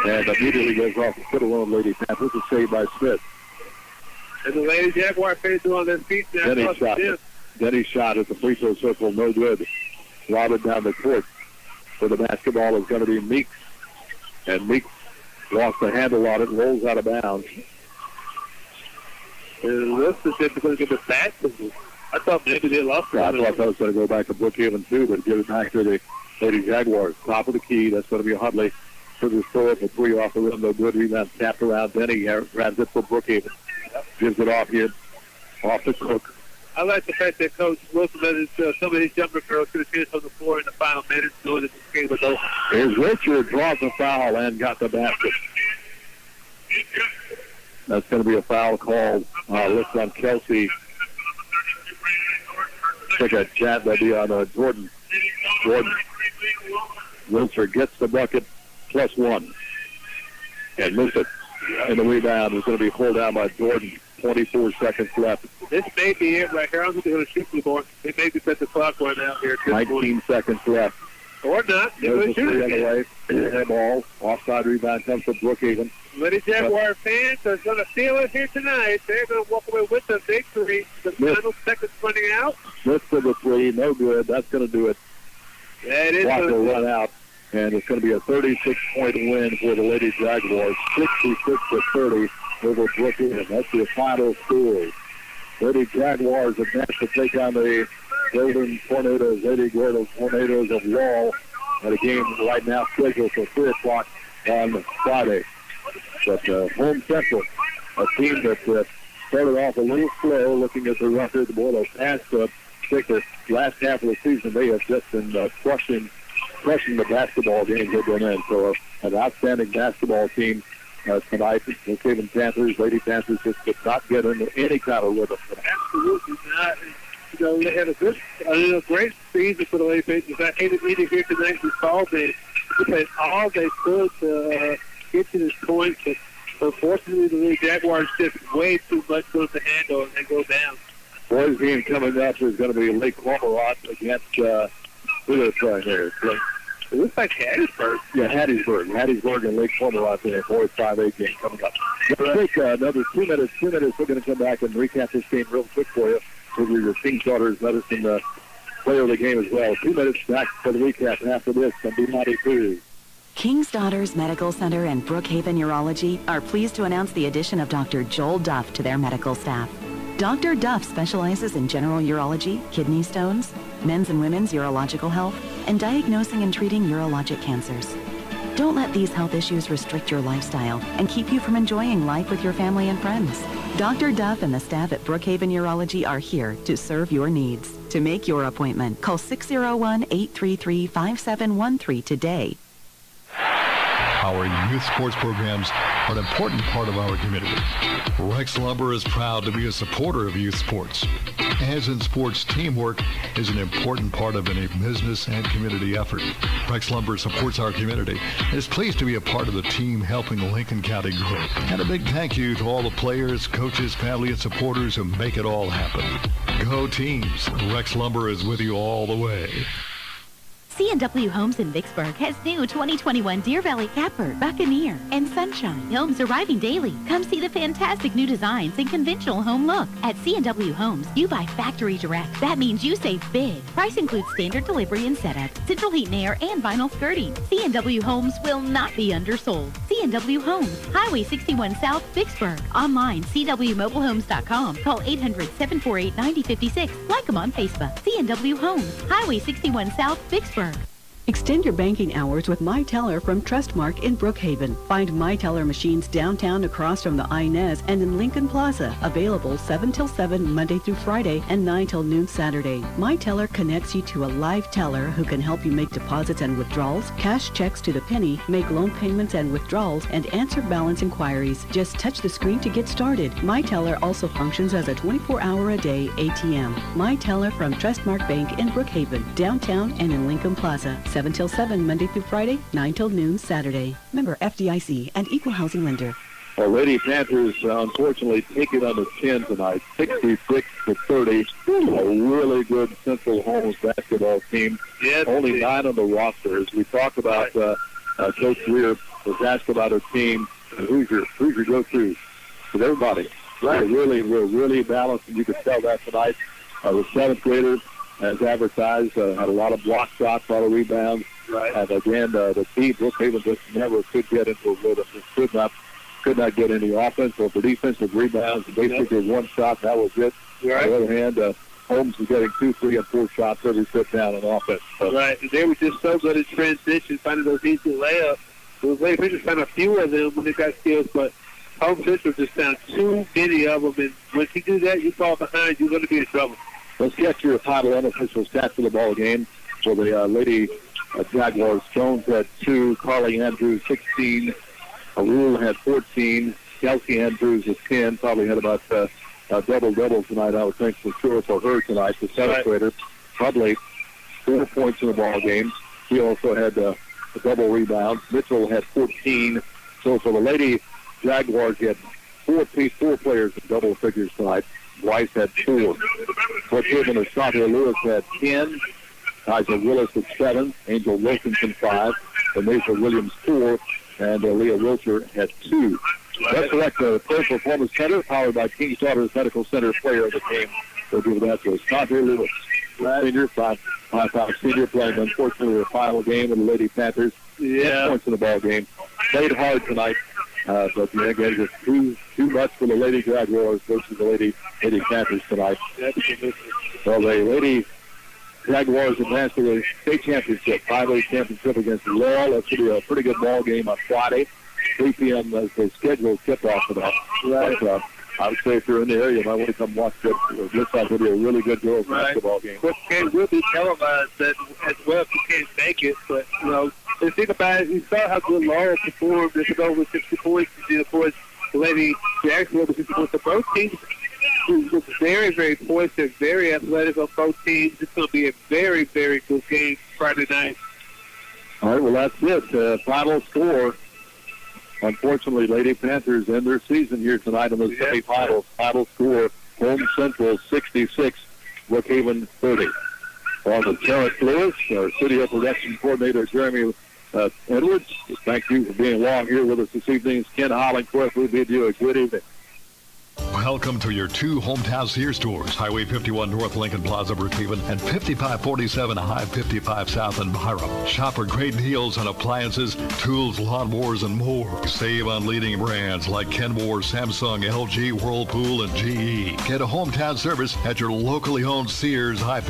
And immediately goes off the foot alone, Lady Panthers. It's saved by Smith. And the Lady Jaguar fans are on their feet now. Denny's shot at the free throw circle, no good. Lobbed down the court. For the basketball is going to be Meeks. And Meeks lost the handle on it, rolls out of bounds. And this is going to get the back. I thought maybe they lost it. I thought that was going to go back to Brookhaven too, but give it back to the Lady Jaguars. Top of the key. That's going to be Huntley. For the throw for three off the rim. No good. Rebound tapped around. Denny grabs it for Brookhaven. Gives it off here. Off to Cook. I like the fact that Coach Wilson let some of these younger girls get a chance on the floor in the final minutes. Knowing that this game was over. Here's Richard. Draws the foul and got the basket. That's going to be a foul called. Looks on Kelsey. Take a chat. That'll be on Jordan. Jordan. Wilson gets the bucket. +1. And missed it. And the rebound is going to be pulled down by Jordan. 24 seconds left. This may be it right here. I don't think they're going to shoot anymore. They may be set the clock right now here. 19 seconds left. Or not. They're going to shoot it again. Head ball. Offside rebound comes from Brookhaven. Lady Jaguar fans are going to feel it here tonight. They're going to walk away with the victory. The final seconds running out. Smith for the three. No good. That's going to do it. Yeah, it is. Clock will run out. And it's going to be a 36-point win for the Lady Jaguars. 66-30 over Brookhaven. That's the final score. Lady Jaguars advance to take on the Golden Tornadoes, Lady Golden Tornadoes of Wall, at a game right now scheduled for 3 o'clock on Friday. But Holmes Central, a team that started off a little slow, looking at the record, the ball past the last half of the season, they have just been crushing the basketball games they've been in. So an outstanding basketball team tonight. The Brookhaven Panthers, Lady Panthers, just could not get into any kind of rhythm. Absolutely not. You know, they had a great season for the Lady Panthers. I hated meeting here tonight. We saw they played all they could to get to this point, but unfortunately the Lady Jaguars just way too much for them to handle and they go down. Boys game coming up is going to be Lake Cormorant against who is right here? It looks like Hattiesburg. Yeah, Hattiesburg and Lake Cormorant in a boys 5A game coming up. Let's take another 2 minutes. We're going to come back and recap this game real quick for you. So your King's Daughters medicine player of the game as well. 2 minutes back for the recap after this on B92. King's Daughters Medical Center and Brookhaven Urology are pleased to announce the addition of Dr. Joel Duff to their medical staff. Dr. Duff specializes in general urology, kidney stones, men's and women's urological health, and diagnosing and treating urologic cancers. Don't let these health issues restrict your lifestyle and keep you from enjoying life with your family and friends. Dr. Duff and the staff at Brookhaven Urology are here to serve your needs. To make your appointment, call 601-833-5713 today. Our youth sports programs are an important part of our community. Rex Lumber is proud to be a supporter of youth sports. As in sports, teamwork is an important part of any business and community effort. Rex Lumber supports our community and is pleased to be a part of the team helping Lincoln County grow. And a big thank you to all the players, coaches, family, and supporters who make it all happen. Go teams! Rex Lumber is with you all the way. C&W Homes in Vicksburg has new 2021 Deer Valley Capper, Buccaneer, and Sunshine homes arriving daily. Come see the fantastic new designs and conventional home look. At C&W Homes, you buy factory direct. That means you save big. Price includes standard delivery and setup, central heat and air, and vinyl skirting. C&W Homes will not be undersold. C&W Homes, Highway 61 South, Vicksburg. Online, cwmobilehomes.com. Call 800-748-9056. Like them on Facebook. C&W Homes, Highway 61 South, Vicksburg. Extend your banking hours with MyTeller from Trustmark in Brookhaven. Find MyTeller machines downtown across from the Inez and in Lincoln Plaza. Available 7 till 7 Monday through Friday and 9 till noon Saturday. MyTeller connects you to a live teller who can help you make deposits and withdrawals, cash checks to the penny, make loan payments and withdrawals, and answer balance inquiries. Just touch the screen to get started. MyTeller also functions as a 24-hour-a-day ATM. MyTeller from Trustmark Bank in Brookhaven, downtown and in Lincoln Plaza. 7 till 7 Monday through Friday, 9 till noon Saturday. Member FDIC and Equal Housing Lender. Well, Lady Panthers unfortunately take it on the chin tonight, 66-30. A really good Central Holmes basketball team. Yes, only 9 on the roster. As we talk about, Coach Weir was asked about her team. Who's your go-to? With everybody. Right. We're really balanced, and you could tell that tonight. The 7th grader, as advertised, had a lot of block shots, a lot of rebounds. Right. And again, the team, Brookhaven just never could get into a rhythm. Could not get any offense or for defensive rebounds. Basically one shot, that was it. Right. On the other hand, Holmes was getting 2, 3, and 4 shots every sit down on offense. So. Right. And they were just so good at transition, finding those easy layups. Those Lady just found a few of them when they got skills, but Holmes Central just found too many of them. And once you do that, you fall behind, you're going to be in trouble. Let's get your title unofficial stats for the ball game. For the Lady Jaguars, Jones had 2, Carly Andrews 16, Rule had 14, Kelsey Andrews is 10, probably had about double-double tonight, I would think, for sure for her tonight. The 7th grader, probably 4 points in the ball game. She also had a double rebound. Mitchell had 14. So for the Lady Jaguars, you had 4 players in double figures tonight. Weiss had 4. Brookhaven and Asante Lewis had 10. Isa Willis at 7. Angel Wilkinson 5. And Mesa Williams 4. And Leah Wilcher had 2. Let's select the Pro Performance Center, powered by King's Daughters Medical Center player of the game. We'll give that to Asante Lewis. Senior, 5'5" senior, playing unfortunately the final game of the Lady Panthers. 6 points in the ball game. Played hard tonight. But again, just too much for the Lady Jaguars versus the Lady Panthers tonight. Well, the Lady Jaguars advanced to the state championship, 5A championship against Laurel. That should be a pretty good ball game on Friday, 3 p.m. as the scheduled tip-off for that. Right. But, I would say if you're in the area, you might want to come watch it. It looks like it'll be a really good girls basketball game. But it will be televised as well if you can't make it. But, you know, the thing about it, you saw how good Laurel performed. They took over 60 points. And, of course, the Lady Jackson over 60 points. So both teams look very, very poised and very athletic on both teams. It's going to be a very, very good game Friday night. All right, well, that's it. Final score. Unfortunately, Lady Panthers end their season here tonight in the semifinals. Final score, Holmes Central 66, Brookhaven 30. On the Terrence Lewis, our studio production coordinator, Jeremy Edwards. Thank you for being along here with us this evening. It's Ken Hollingworth. We bid you a good evening. Welcome to your 2 hometown Sears stores, Highway 51 North Lincoln Plaza, Brookhaven, and 5547 High 55 South in Byram. Shop for great deals on appliances, tools, lawnmowers, and more. Save on leading brands like Kenmore, Samsung, LG, Whirlpool, and GE. Get a hometown service at your locally owned Sears High 50.